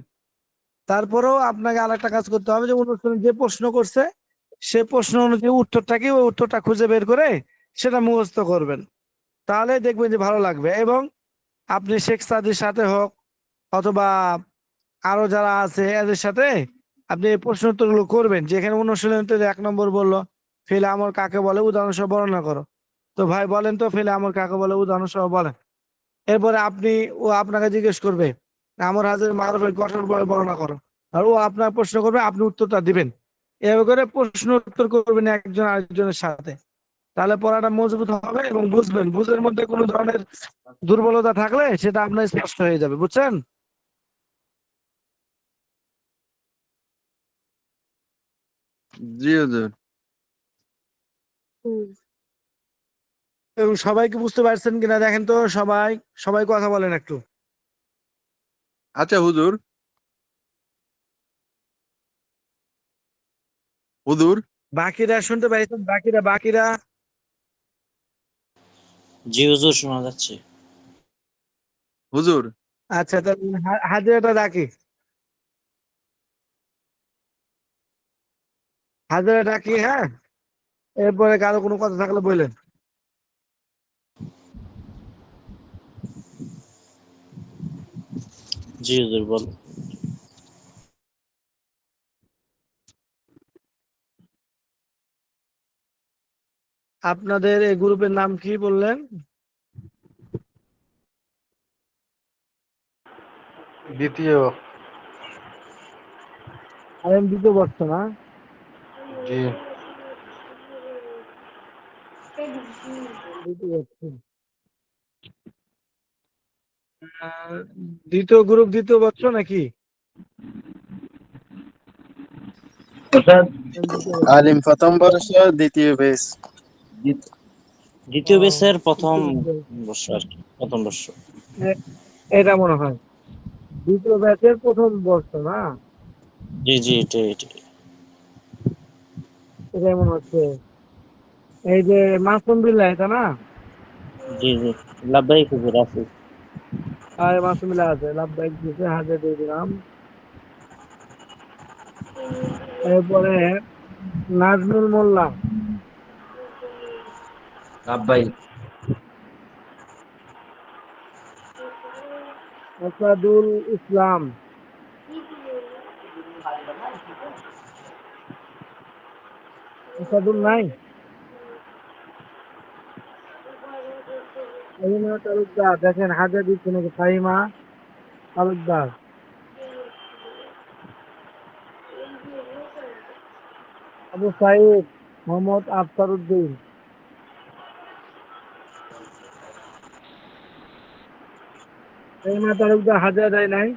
তারপরেও আপনাকে আরেকটা কাজ করতে হবে, যে অনুশীলন যে প্রশ্ন করছে সে প্রশ্ন অনুযায়ী উত্তরটা কি, ওই উত্তরটা খুঁজে বের করে সেটা মুখস্থ করবেন, তাহলে দেখবেন যে ভালো লাগবে। এবং আপনি শেখ সাদির সাথে হোক অথবা আরো যারা আছে এদের সাথে আপনি এই প্রশ্ন উত্তরগুলো করবেন। যেখানে অনুশীলনীতে 1 নম্বর বললো ফেলে আমর কাকে বলে উদাহরণ সহ বর্ণনা করো, তো ভাই বলেন তো ফেলে আমর কাকে বলে উদাহরণ সহ বলেন। এরপরে আপনি, ও আপনাকে জিজ্ঞেস করবে আমর হাজের মারুফের গঠন বর্ণনা করো, আর ও আপনার প্রশ্ন করবে, আপনি উত্তরটা দিবেন। এভাবে করে প্রশ্ন উত্তর করবেন একজন আরেকজনের সাথে, তাহলে পড়াটা মজবুত হবে এবং বুঝবেন, বুঝের মধ্যে কোনো ধরনের দুর্বলতা থাকলে সেটা আপনার স্পষ্ট হয়ে যাবে, বুঝছেন। জি হুজুর। এবং সবাইকে বুঝতে পারছেন কিনা দেখেন তো, সবাই সবাই কথা বলেন একটু। আচ্ছা হুজুর, হুজুর, বাকিরা শুনতে পাইছেন, বাকিরা বাকিরা। জি হুজুর, শোনা যাচ্ছে। হুজুর। আচ্ছা তাহলে হাজিরাটা ডাকি, হাজিরা ডাকি, হ্যাঁ। এরপরে কারো কোনো কথা থাকলে বললেন। জি হুজুর, বল। আপনাদের এই গ্রুপের নাম কি বললেন? দ্বিতীয়। আইএম দ্বিতীয় বর্ষ না? জি। দ্বিতীয় বর্ষ। আহ, দ্বিতীয় গ্রুপ দ্বিতীয় বর্ষ নাকি? দ্বিতীয় বর্ষ। আলিম প্রথম বর্ষ দ্বিতীয় বেস। দ্বিতীয় ও, বেসের প্রথম দ্বিতীয় ব্যাচ। বর্ষ আর কি, প্রথম বর্ষ। এটা মনে হয় দ্বিতীয় ব্যাচের প্রথম বর্ষ না? জি জি, এটাই। এটাই মনে হচ্ছে। এই যে মাসুম বিল্লাহ, এটা না? জি জি, লাভবাহিক হুজুর আছে। আর মাসুম বিল্লাহ আছে, লাভবাহিক দিছে, হাজার দিয়ে দিলাম। এরপরে নাজমুল মোল্লা, লাভবাহিক। আসাদুল ইসলাম, আসাদুল নাই, ফাহিমা তালুকদার, দেখেন হাজার দিচ্ছে নাকি, ফাহিমা তালুকদার। আবু সাইদ মোহাম্মদ আফতার উদ্দিন, ফাহিমা তালুকদার হাজার দেয় নাই।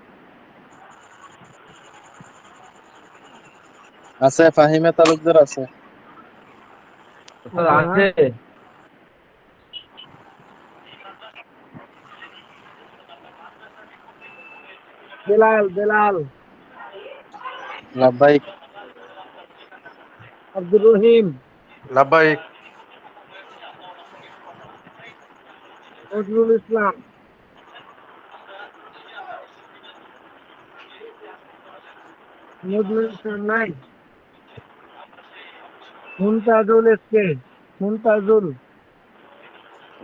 আছে, ফাহিমা তালুকদার আছে। স্যার আছে না? আছে। বেলাল বেলাল, লাভবাহিক। আব্দুর রহিম, লাভবাহিক। নজরুল ইসলাম, নজরুল ইসলাম নাই। মুনতাজুল এসকে, মুনতাজুল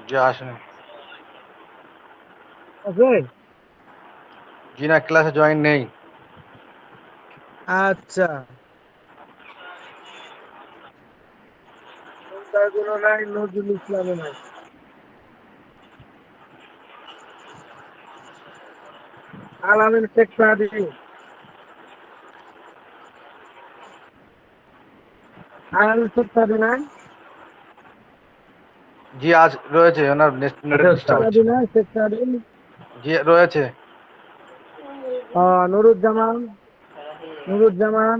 জি আসেন। আছে। জি না, ক্লাসে জয়েন নেই। আচ্ছা, মুনতাজুল নাই, নজরুল ইসলামও নাই। আলামিন শেখ সাদি, আলামিন শেখ সাদি নাই। জি আজ রয়েছে, ওনার নেট ডিস্টার্ব হচ্ছে। সাদি নাই, শেখ সাদি। জি রয়েছে। নুরুজ্জামান, নুরুজ্জামান,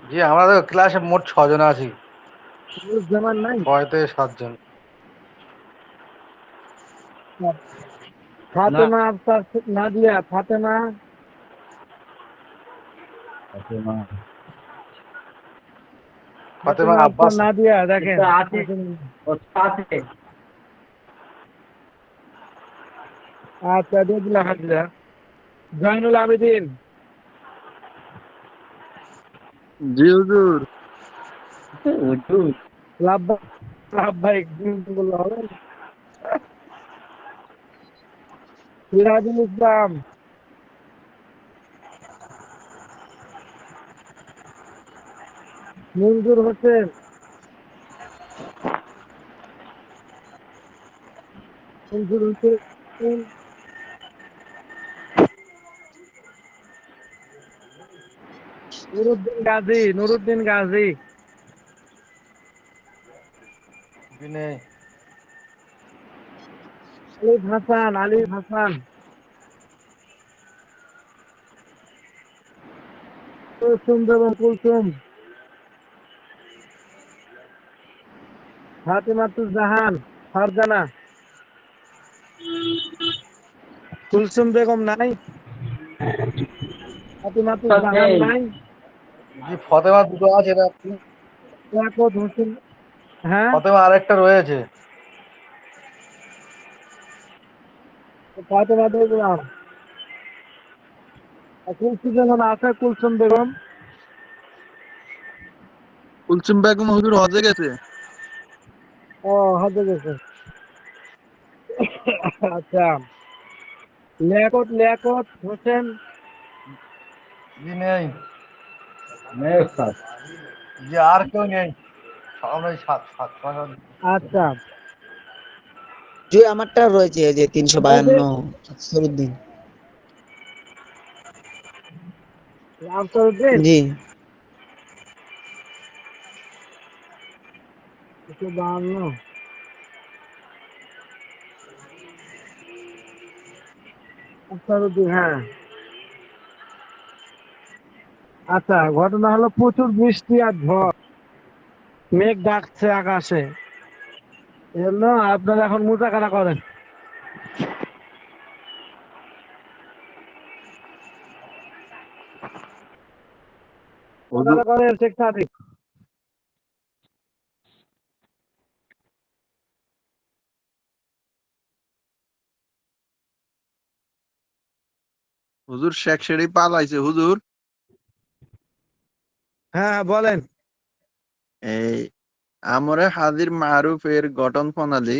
জি আমাদের ক্লাসে মোট 6 জন আছি, নুরুজ্জামান নাই। 6 থেকে 7 জন। ফাতেমা আফতার নাদিয়া, ফাতেমা, ফাতেমা ফাতেমা আফতার আব্বাস। নাদিয়া দেখেন। আচ্ছা, দিয়ে দিলাম হাজিরা। জয়নুল আবেদিন, জি হুজুর। লাভবাই, লাভবাই বললে হবে না? সিরাজুল ইসলাম, মঞ্জুর হোসেন, মঞ্জুর হোসেন, নুরুদ্দিন গাজী, নুরুদ্দিন গাজী, বিনয়। আলিফ হাসান, আলিফ হাসান, কুলসুম বেগম, কুলসুম, ফাতেমাতুজ জাহান, ফারজানা, কুলসুম বেগম নাই, ফাতেমাতুজ জাহান নাই, জি ফতেমা দুটো আছে না? লিয়াকত হোসেন, হ্যাঁ, ফতেমা আরেকটা রয়েছে। ফাতেমা দেখলাম। কুলসুম বেগম আছে, কুলসুম বেগম। কুলসুম বেগম হুজুর হজে গেছে। হজে গেছে। আচ্ছা, লিয়াকত, লিয়াকত হোসেন, জি নেই। জি আর কেউ নেই। আমরা 7 7 আচ্ছা, জি আমারটা রয়েছে এই যে 352 আফসরউদ্দিন। আফসারউদ্দিন, জি 152, আফসারউদ্দিন, হ্যাঁ। আচ্ছা, ঘটনা হলো প্রচুর বৃষ্টি আর ঝড়, মেঘ ডাকছে আকাশে, এই জন্য আপনারা এখন মোটাকাটা করেন। হুজুর মোটাকাটা করেন, শেখ সাদি। হুজুর শেখ শেরি পালাইছে হুজুর। হ্যাঁ, হ্যাঁ, বলেন। এই আমরে হাজির মারুফের গঠন প্রণালী,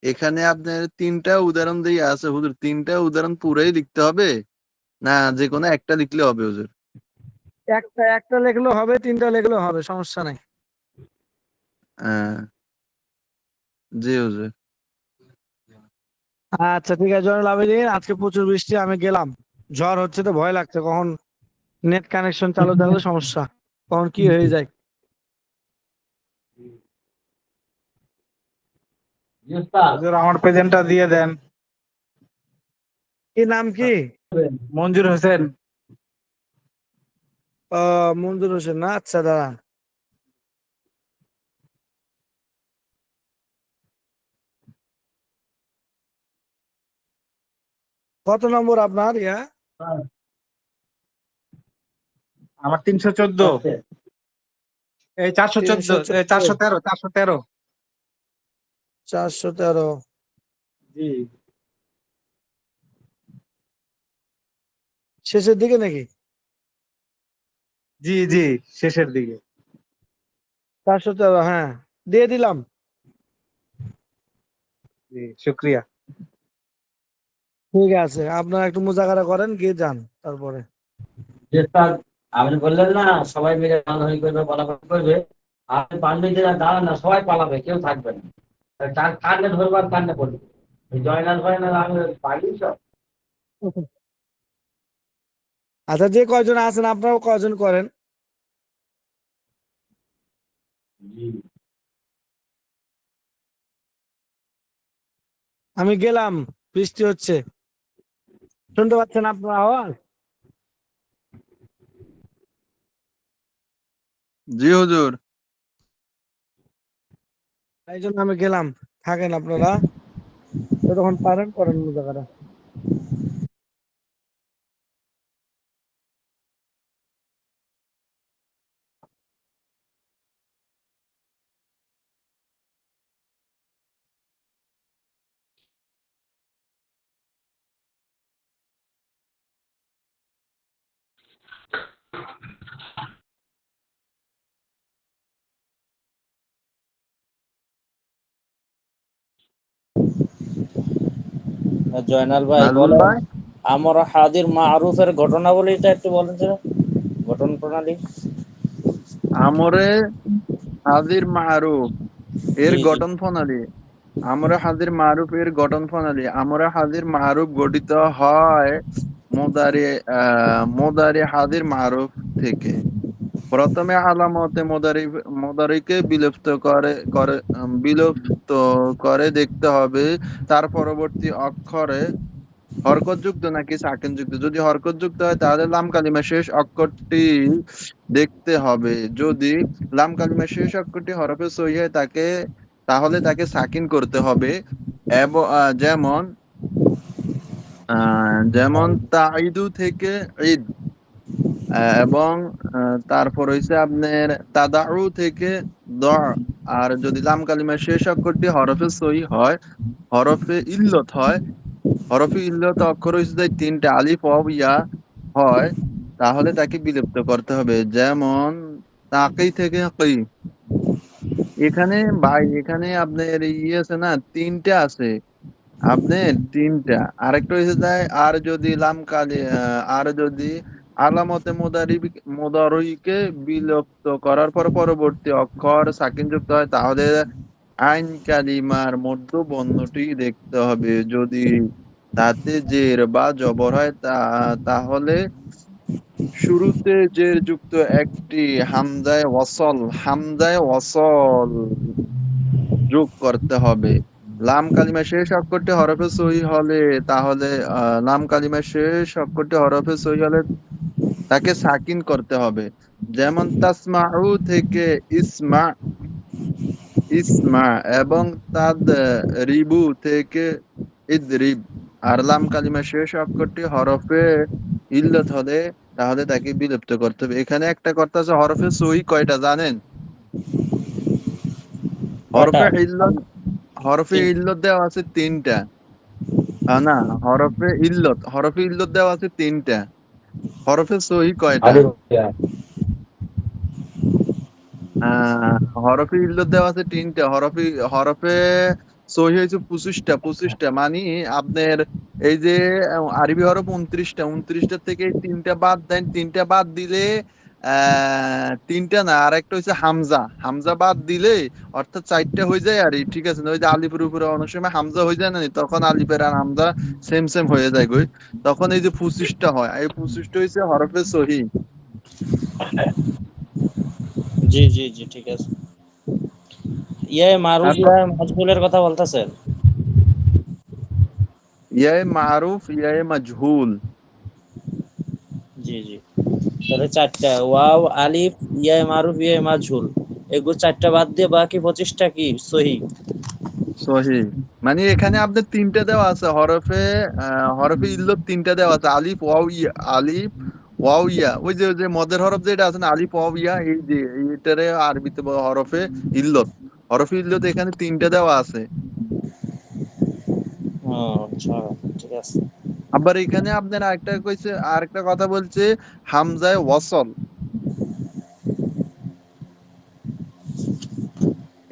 এখানে আপনার 3টা উদাহরণ দিয়ে আছে হুজুর। 3টা উদাহরণ পুরাই লিখতে হবে না যে কোনো একটা লিখলে হবে হুজুর? একটা একটা লেখলেও হবে, 3টা লেখলেও হবে, সমস্যা নাই। হ্যাঁ, জি হুজুর। আচ্ছা, ঠিক আছে জয়নুল আবেদিন, আজকে প্রচুর বৃষ্টি, আমি গেলাম। ঝড় হচ্ছে তো ভয় লাগছে, কখন নেট কানেকশন চালু থাকলে সমস্যা, কখন কি হয়ে যায়। হুজুর আমার প্রেজেন্টটা দিয়ে দেন। কি নাম কি? মঞ্জুর হোসেন। মঞ্জুর হোসেন না, আচ্ছা দাঁড়ান। কত নম্বর আপনার ইয়া? আমার 314, এই 414, 314, 413, 413। 413। জি শেষের দিকে নাকি? জি জি শেষের দিকে। 413, হ্যাঁ, দিয়ে দিলাম। জি শুক্রিয়া। ঠিক আছে, আপনারা একটু মুজাকারা করেন, গিয়ে যান তারপরে। যে স্যার আপনি বললেন না সবাই মিলে রান্নাবাড়ি করবে বলাবলি করবে, আপনি পান্ডিতেরা দাঁড়ান না, সবাই পালাবে, কেউ থাকবে না। তার কান্নে ধরবার কান্নে পড়বে। এই জয়নাল ফয়নাল আমি পারি সব। আচ্ছা, যে কয়জন আছেন আপনারাও কয়জন করেন। জি আমি গেলাম, বৃষ্টি হচ্ছে, শুনতে পাচ্ছেন আপনার আওয়াজ? জি হুজুর। এই জন্য আমি গেলাম, থাকেন আপনারা, যতক্ষণ পারেন করেন মুজাকারা। জয়নাল ভাই নাজমুল বলেন, ভাই, আমর হাদির মারুফের ঘটনাবলীটা একটু বলেন তো, ঘটন প্রণালী। আমরে হাজির মারুফ এর জি জি গঠন প্রণালী। আমরা হাজির মারুফ এর গঠন প্রণালী। আমরা হাজির মারুফ গঠিত হয় মোদারি মোদারি হাজির মারুফ থেকে। প্রথমে আলামতে মোদারিকে বিলুপ্ত করে দেখতে হবে তার পরবর্তী অক্ষরে হরকতযুক্ত নাকি সাকিনযুক্ত। যদি হরকতযুক্ত হয় তাহলে লাম কালিমার শেষ অক্ষরটি দেখতে হবে। যদি লাম কালিমার শেষ অক্ষরটি হরফে সই হয় তাহলে তাকে সাকিন করতে হবে। যেমন যেমন তাইদু থেকে ঈদ, এবং তারপর হইছে আপনার তাদাউ থেকে দ। আর যদি লাম কালিমার শেষ অক্ষরটি হরফে সই হয়, হরফে ইল্লত হয়, হরফে ইল্লত অক্ষর হইছে যে তিনটা আলিফ ওয়াও ইয়া হয়, তাহলে তাকে বিলুপ্ত করতে হবে। যেমন তাকি থেকে কি। এখানে ভাই, এখানে আপনার আছে না, তিনটা আছে আপনার, তিনটা। আরেকটা হয়েছে যায়, আর যদি আলামতে মুদারিকে বিলুপ্ত করার পর পরবর্তী অক্ষর সাকিন যুক্ত হয় তাহলে আইন কালিমার মধ্য বর্ণটি দেখতে হবে। যদি তাতে জের বা জবর হয় তাহলে শুরুতে জের যুক্ত একটি হামজায় ওয়াসল যোগ করতে হবে। লাম কালিমা শেষ অক্ষরটি হরফে সহি হলে তাহলে লাম কালিমা শেষ অক্ষরটি হরফে সহি হলে তাকে সাকিন করতে হবে। যেমন তাসমাউ থেকে ইসমা ইসমা, এবং তাদ রিবু থেকে ইদরিব। আর লাম কালিমা শেষ অক্ষরটি হরফে ইল্লত হলে তাহলে তাকে বিলুপ্ত করতে হবে। এখানে একটা কথা আছে, হরফে সহি কয়টা জানেন? কটা? হরফে ইল্লত হরফে ইল্লত দেওয়া আছে তিনটা। না, হরফে ইল্লত দেওয়া আছে তিনটা। হরফে সহি কয়টা? আরে ভাইয়া, হরফে ইল্লত দেওয়া আছে তিনটা। হরফে সহি হয়েছে 25টা। মানে আপনার এই যে আরবি হরফ 29টা থেকে এই তিনটা বাদ দেন, তিনটা বাদ দিলে তিনটা না, আর একটা হচ্ছে হামজা বাদ দিলে অর্থাৎ 4টা হয়ে যায়। আর ঠিক আছে না, ওই যে আলিফের উপরে অনেক সময় হামজা হয়ে যায় না, তখন আলিফের আর হামজা সেম সেম হয়ে যায় গই, তখন এই যে 25টা হয়, এই 25টা হচ্ছে হরফে সহি। জি জি জি ঠিক আছে। ইয়ে মারুফ আচ্ছা, ইয়া মাজহুলের কথা বলতেছেন? ইয়ায়ে মারুফ ইয়ায়ে মাজহুল। জি জি, তাহলে চারটা ওয়াও আলিফ ইয়া মারুফ ইয়া মাজহুল, এগুলো চারটা বাদ দিয়ে বাকি 25টা কি সহি? সহি। মানে এখানে আপনার তিনটা দেওয়া আছে হরফে ইল্লত তিনটা দেওয়া আছে, আলিফ ওয়াও ইয়া। ওই যে মদের হরফ যেটা আছে না, আলিফ ওয়াও ইয়া, এই যে এইটারে আরবিতে বলে ইল্লত হরফে ইল্লত এখানে তিনটা দেওয়া আছে। আচ্ছা, ঠিক আছে। আবার এখানে আপনার আরেকটা কথা বলছে হামজায় ওয়াসল।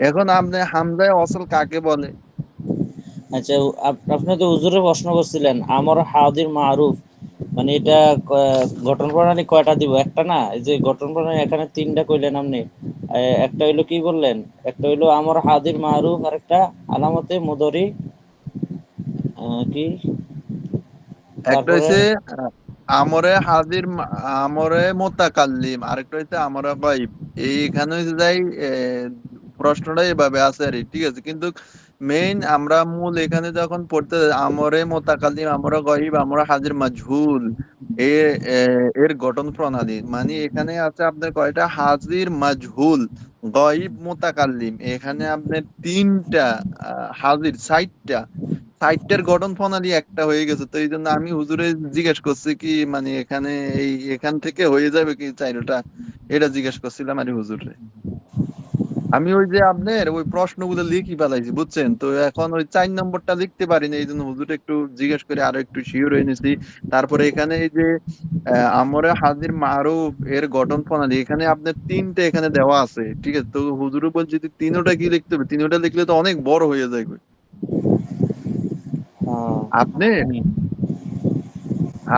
এখন আপনি হামজায় ওয়াসল কাকে বলে? আচ্ছা, আপনি তো হুজুরে প্রশ্ন করছিলেন আমর হাদির মারুফ, মানে এটা গঠন প্রণালী কয়টা দিব? একটা না, এই যে গঠন প্রণালী এখানে তিনটা কইলেন আপনি। একটা হইলো কি বললেন? একটা হইলো আমর হাদির মারুফ, আর একটা আলামতে মুদরি কি, একটা তারপরে হচ্ছে আমরে হাজির আমরে মোতাকাল্লিম, আরেকটা হচ্ছে আমরা গায়ব। এইখানে হচ্ছে যাই প্রশ্নটা এভাবে আছে আর কি, ঠিক আছে। কিন্তু মেইন আমরা মূল এখানে যখন পড়তে যাই, আমরে মোতাকাল্লিম, আমরা গায়ব, আমরা হাজির মাজহুল, এর গঠন প্রণালী মানে এখানে আছে আপনার কয়টা? হাজির, মাজহুল, গায়ব, মোতাকাল্লিম। এখানে আপনার তিনটা হাজির, সাইটটার গঠন প্রণালী একটা হয়ে গেছে। তো এই জন্য আমি হুজুরে জিজ্ঞেস করছি কি মানে এখানে এখান থেকে হয়ে যাবে কি চাইরোটা, এটা জিজ্ঞেস করছিলাম আর হুজুরে। আমি ওই যে আপনার ওই প্রশ্নগুলো লিখি ফেলাইছি, বুঝছেন? তো এখন ওই 4 নম্বরটা লিখতে পারি না, এই জন্য হুজুরে একটু জিজ্ঞেস করে আরো একটু শিওর হয়ে নিছি। তারপরে এখানে এই যে আমরে হাজির মারুফ এর গঠন প্রণালী, এখানে আপনার তিনটে এখানে দেওয়া আছে, ঠিক আছে। তো হুজুরে বলছি যে তিনোটা কি লিখতে হবে? তিনোটা লিখলে তো অনেক বড় হয়ে যাবে। আপনি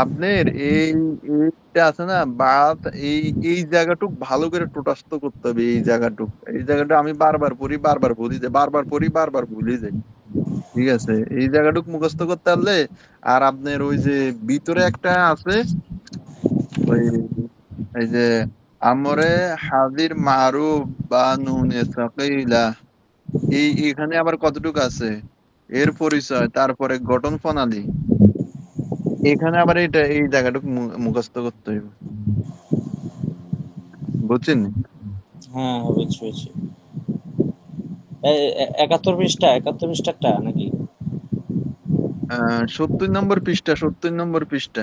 আপনার এইটা আছে না বাত, এই এই জায়গাটুক ভালো করে টোটাস্থ করতে হবে। এই জায়গাটা আমি বারবার পড়ি, বারবার ভুলি যাই, বারবার পড়ি, বারবার ভুলি যাই, ঠিক আছে। এই জায়গাটুক মুখস্থ করতে পারলে, আর আপনার ওই যে ভিতরে একটা আছে ওই এই যে আমরে হাজির মারুফ বা নুনে সাকিলা, এখানে আবার কতটুকু আছে এর পরিচয়, তারপরে গঠন প্রণালী, এখানে আবার এই জায়গাটুকু মুখস্থ করতে হইব, বুঝছেন? হ্যাঁ, বুঝছি বুঝছি। 71 পৃষ্ঠা নাকি? 70 নম্বর পৃষ্ঠা, 70 নম্বর পৃষ্ঠা।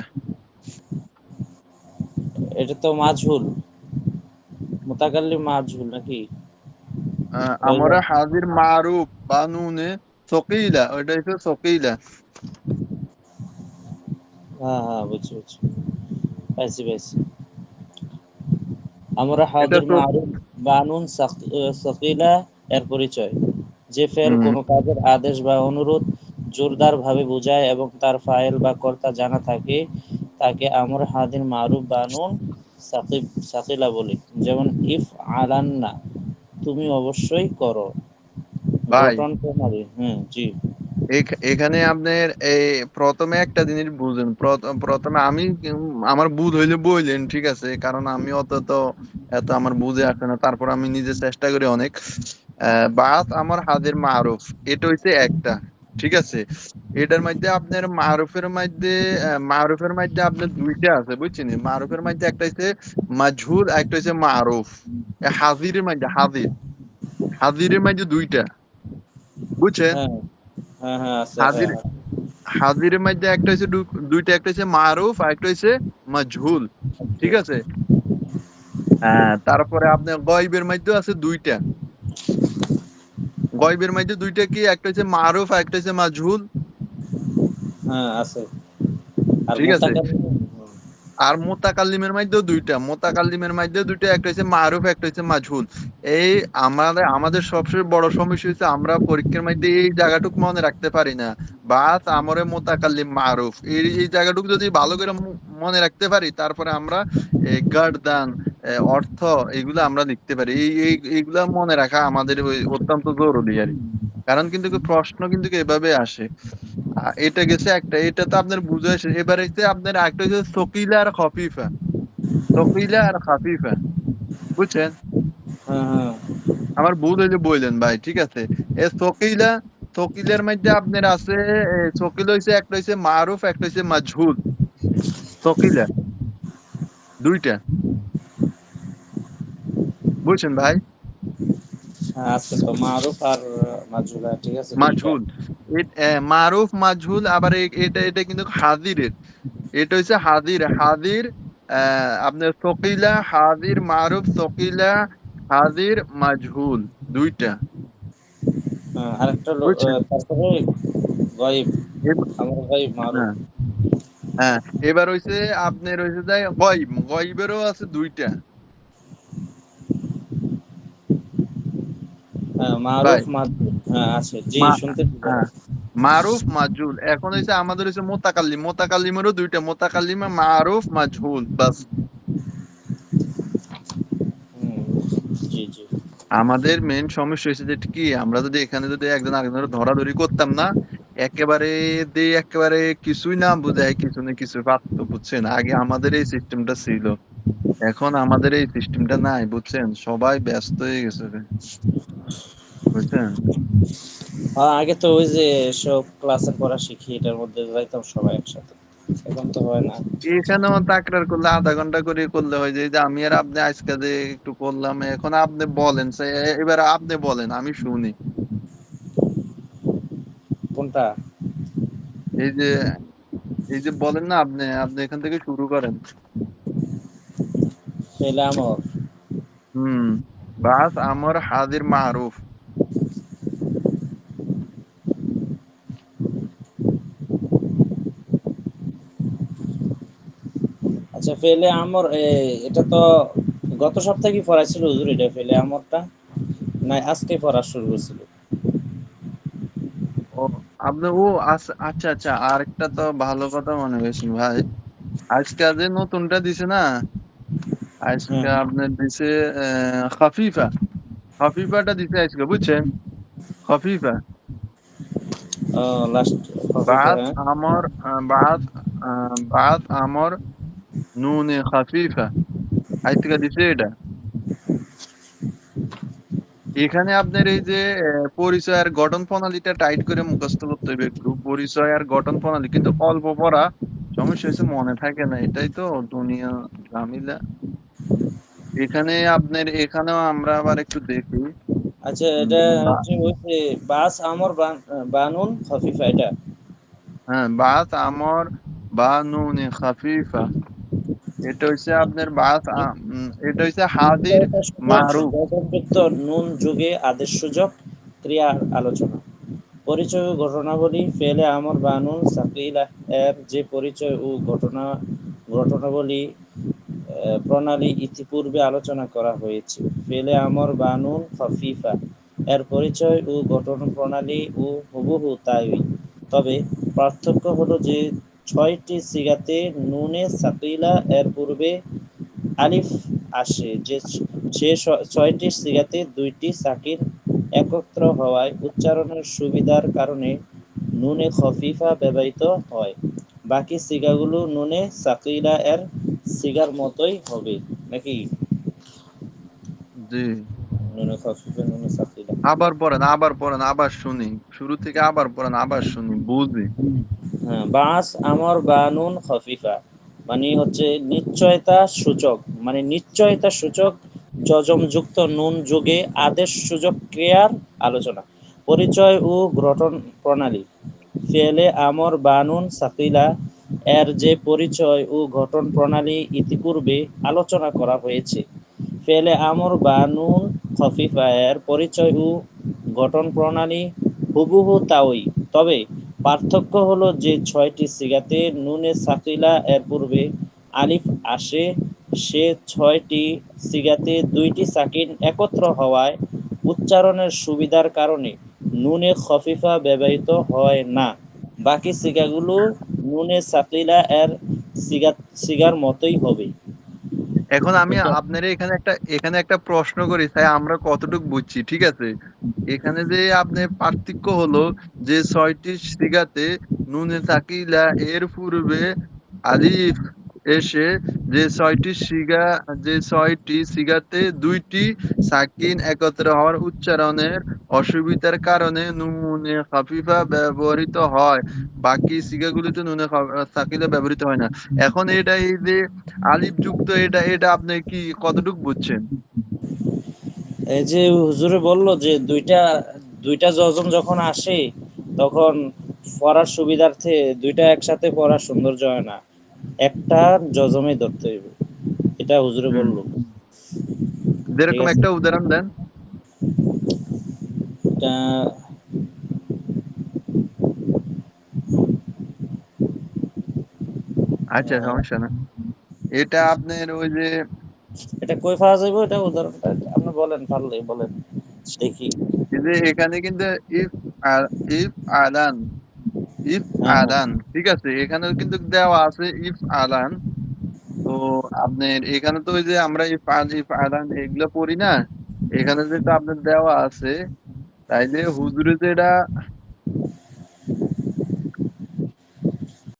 এটা তো মাজহুল, মুতাকাল্লিম মাজহুল নাকি? আমরা হাজির মারুফ বা নুনে সকিলা, ওইটা হচ্ছে সকিলা। হ্যাঁ হ্যাঁ, বুঝছি বুঝছি, পাইছি পাইছি। আমরা এটা হাজির তো মারুফ বানুন সাকিলা এর পরিচয়, যে ফেল হুম, কোনো কাজের আদেশ বা অনুরোধ জোরদার ভাবে বোঝায় এবং তার ফাইল বা কর্তা জানা থাকে, তাকে আমরা হাজির মারুফ বানুন সাকিলা বলি। যেমন ইফ আলান্না, তুমি অবশ্যই করো। ভাই গঠন প্রণালী, জি। এখানে আপনার এই প্রথমে একটা জিনিস বুঝেন। প্রথমে আমি আমার বুঝ হইলে বললেন, ঠিক আছে, কারণ আমি এত আমার বুঝে আসে না। তারপর আমি নিজে চেষ্টা করি অনেক। বাস আমার হাজির মারুফ, এটা হইছে একটা, ঠিক আছে। এটার মধ্যে আপনার মারুফের মধ্যে আপনার দুইটা আছে, বুঝছেন? মারুফের মধ্যে একটা হইছে মাজহুল, একটা হইছে মারুফ। হাজিরের মধ্যে দুইটা, বুঝছেন? হ্যাঁ হ্যাঁ হ্যাঁ, আছে, হাজির হ্যাঁ হ্যাঁ। হাজিরের মধ্যে একটা হচ্ছে দুইটা, একটা হচ্ছে মারুফ আর একটা হচ্ছে মাজহুল, ঠিক আছে। হ্যাঁ, তারপরে আপনার গয়বের মধ্যে আছে দুইটা। গয়বের মধ্যে দুইটা কি, একটা হচ্ছে মারুফ আর একটা হচ্ছে মাজহুল, হ্যাঁ, আছে। আর ঠিক আছে। মুতাকাল্লিম, আর মোতাকাল্লিমের মধ্যে দুইটা, একটা হচ্ছে মারুফ, একটা হচ্ছে মাজহুল। এই আমাদের সবচেয়ে বড় সমস্যা হচ্ছে আমরা পরীক্ষার মধ্যে এই জায়গাটুকু মনে রাখতে পারি না। বাস আমরে মোতাকাল্লিম মারুফ, এই জায়গাটুকু যদি ভালো করে মনে রাখতে পারি, তারপরে আমরা গার্দান, অর্থ, এগুলো আমরা লিখতে পারি। এইগুলা মনে রাখা আমাদের অত্যন্ত জরুরি আর কি। কারণ কিন্তু প্রশ্ন কিন্তু এভাবে আসে। এটা গেছে একটা, এটা তো আপনার বুঝে আসে। এবার হচ্ছে আপনার একটা হচ্ছে সকিলা আর খফিফা, সকিলা আর খাফিফা, বুঝছেন? হ্যাঁ হ্যাঁ। আমার ভুল হইলে বললেন ভাই, ঠিক আছে। এ সকিলা, সকিলের মধ্যে আপনার আছে সকিল হইছে, একটা হইছে মারুফ, একটা হইছে মাজহুল। সকিলা দুইটা, বুঝছেন ভাই? হ্যাঁ, আছে তো মারুফ আর মাজহুলা, ঠিক আছে, দুইটা। মাজহুল, মারুফ মাজহুল। আবার এটা এটা কিন্তু হাজিরের, এটা হচ্ছে হাজির, আপনার সকিলা হাজির, মারুফ সকিলা হাজির মাজহুল, দুইটা, হ্যাঁ, আরেকটা হলো বুঝছেন? তারপরে গয়েব। এব- আমার ভাই মারুফ। হ্যাঁ হ্যাঁ, এবার হইছে আপনার হইছে যাই গয়ব, গয়বেরও আছে দুইটা হ্যাঁ, ভাই। মারুফ মাজহুল, হ্যাঁ আছে, জি মা শুনতেছি বলো। হ্যাঁ, মারুফ মাজহুল। এখন হইছে আমাদের হইছে মোতাকাল্লিম, মোতাকাল্লিমেরও দুইটা, মোতাকাল্লিমে মারুফ মাজহুল বাস। হুম, জি জি। আমাদের মেন সমস্যা হয়েছে যেটা কি, আমরা যদি এখানে যদি একজন আরেকজনের ধরাধরি করতাম না, একেবারে একেবারে কিছুই না বুঝায় কিছু না কিছু পারতো, বুঝছেন? আগে আমাদের এই সিস্টেমটা ছিল, এখন আমাদের এই সিস্টেমটা নাই, বুঝছেন? সবাই ব্যস্ত হয়ে গেছে রে, বুঝছেন? হ্যাঁ, আগে তো ওই যে সব ক্লাসের পড়া শিখি, এটার মধ্যে যাইতাম সবাই একসাথে, এখন তো হয় না। এখানেও তাকরার করলে আধা ঘন্টা করে করলে হয় যে এই যে আমি আর আপনি আজকে যে একটু করলাম, এখন আপনি বলেন এবার আপনি বলেন আমি শুনি। কোনটা? এই যে বলেন না, আপনি আপনি এখান থেকে শুরু করেন। ফেলে আমর। হুম, বাস আমার হাজির মারুফ। আচ্ছা, ফেলে আমর, এটা তো গত সপ্তাহে কি পড়াইছিল হুজুর? এটা ফেলে আমরটা না আজকে পড়া শুরু করছিল? ও আপনি ও আচ্ছা আচ্ছা, আরেকটা তো ভালো কথা মনে হয়েছে ভাই, আজকে যে নতুনটা দিছে না, আজকে হ্যাঁ, আপনার দিছে খাফিফা, খাফিফাটা দিছে আজকে, বুঝছেন? খাফিফা লাস্ট কপিটা, বাদ হ্যাঁ। আমর বাদ আমর নুনে খাফিফা আজকে দিছে এটা। এখানে আপনার এই যে পরিচয় আর গঠন প্রণালীটা টাইট করে মুখস্থ করতে হবে একটু, পরিচয় আর গঠন প্রণালী, কিন্তু অল্প পড়া, সমস্যা হচ্ছে মনে থাকে না, এটাই তো দুনিয়া ঝামেলা। এখানে আপনার এখানেও আমরা আবার একটু দেখি। আচ্ছা, এটা বা- হচ্ছে ওই যে বাস আমর বানুন খফিফা, এটা হ্যাঁ, বাত আমর বা নুনে খাফিফা, এটা হচ্ছে আপনার এটা হচ্ছে হাদির নিশ্চয়তা সূচক মারুফ। গঠনযুক্ত নুন যুগে আদেশ সূচক ক্রিয়ার আলোচনা। পরিচয় ও ঘটনাবলী ফেলে আমর বানুন সাকিলা এর যে পরিচয় ও ঘটনাবলী প্রণালী ইতিপূর্বে আলোচনা করা হয়েছে। ফেলে আমর বানুন খফিফা এর পরিচয় ও গঠন প্রণালী ও হুবহু তাই, তবে পার্থক্য হলো যে ছয়টি সিগাতে নুনে সাকিলা এর পূর্বে আলিফ আসে, যে সে ছয়টি সিগাতে দুইটি সাকিন একত্র হওয়ায় উচ্চারণের সুবিধার কারণে নুনে খফিফা ব্যবহৃত হয়। বাকি সিগাগুলো নুনে সাকিলা এর সিগার মতোই হবে নাকি? জি, নুনে খফিফা নুনে সাকিলা। আবার পড়েন, আবার পড়েন, আবার শুনি, শুরু থেকে আবার পড়েন, আবার শুনি, বুঝি। হ্যাঁ, বাস আমর বানুন খফিফা মানে হচ্ছে নিশ্চয়তা সূচক, মানে নিশ্চয়তা সূচক যজমযুক্ত নুন যোগে আদেশ সূচক ক্রিয়ার আলোচনা। পরিচয় ও গঠন প্রণালী ফেলে আমর বানুন সাকিলা এর যে পরিচয় ও গঠন প্রণালী ইতিপূর্বে আলোচনা করা হয়েছে। ফেলে আমর বানুন খফিফা এর পরিচয় ও গঠন প্রণালী হুবহু তাওই, তবে পার্থক্য হলো যে ছয়টি সিগাতে নুনে সাকিলা এর পূর্বে আলিফ আসে, সে ছয়টি সিগাতে দুইটি সাকিন একত্র হওয়ায় উচ্চারণের সুবিধার কারণে নুনে খফিফা ব্যবহৃত হয় না। বাকি সিগাগুলো নুনে সাকিলা এর সিগার মতোই হবে। এখন আমি এটা আপনার এখানে একটা প্রশ্ন করি, তাই আমরা কতটুকু বুঝছি, ঠিক আছে? এখানে যে আপনার পার্থক্য হলো যে ছয়টি সিগাতে নুনে সাকিলা এর পূর্বে আলিফ এসে, যে ছয়টি সিগাতে দুইটি সাকিন একত্র হওয়ার উচ্চারণের অসুবিধার কারণে নুনে খাফিফা ব্যবহৃত হয়, বাকি সিগাগুলিতে সাকিলা ব্যবহৃত হয় না। এখন এটা এই যে আলিফ যুক্ত, এটা এটা আপনি কি কতটুকু বুঝছেন? এই যে হুজুরে বলল যে দুইটা দুইটা যজম যখন আসে তখন পড়ার সুবিধার্থে দুইটা একসাথে পড়ার সৌন্দর্য হয় না, একটা যজমে ধরতে হইবে, এটা হুজুরে হুম, বলল। ঠিক যেরকম আছে, একটা উদাহরণ দেন। এটা আচ্ছা সমস্যা না। এটা আপনার ওই যে এটা কই পাওয়া যাবে এটা উদাহরণটা আপনি বলেন, পারলে বলেন দেখি। এই যে এখানে কিন্তু ইফ ইফ আলান ইফ হ্যাঁ হ্যাঁ আলান ঠিক আছে, এখানেও কিন্তু দেওয়া আছে ইফ আলান। তো আপনার এখানে তো ওই যে আমরা ইফ আলান এগুলো পড়ি না, এখানে যেটা আপনার দেওয়া আছে, তাইলে হুজুরে যেটা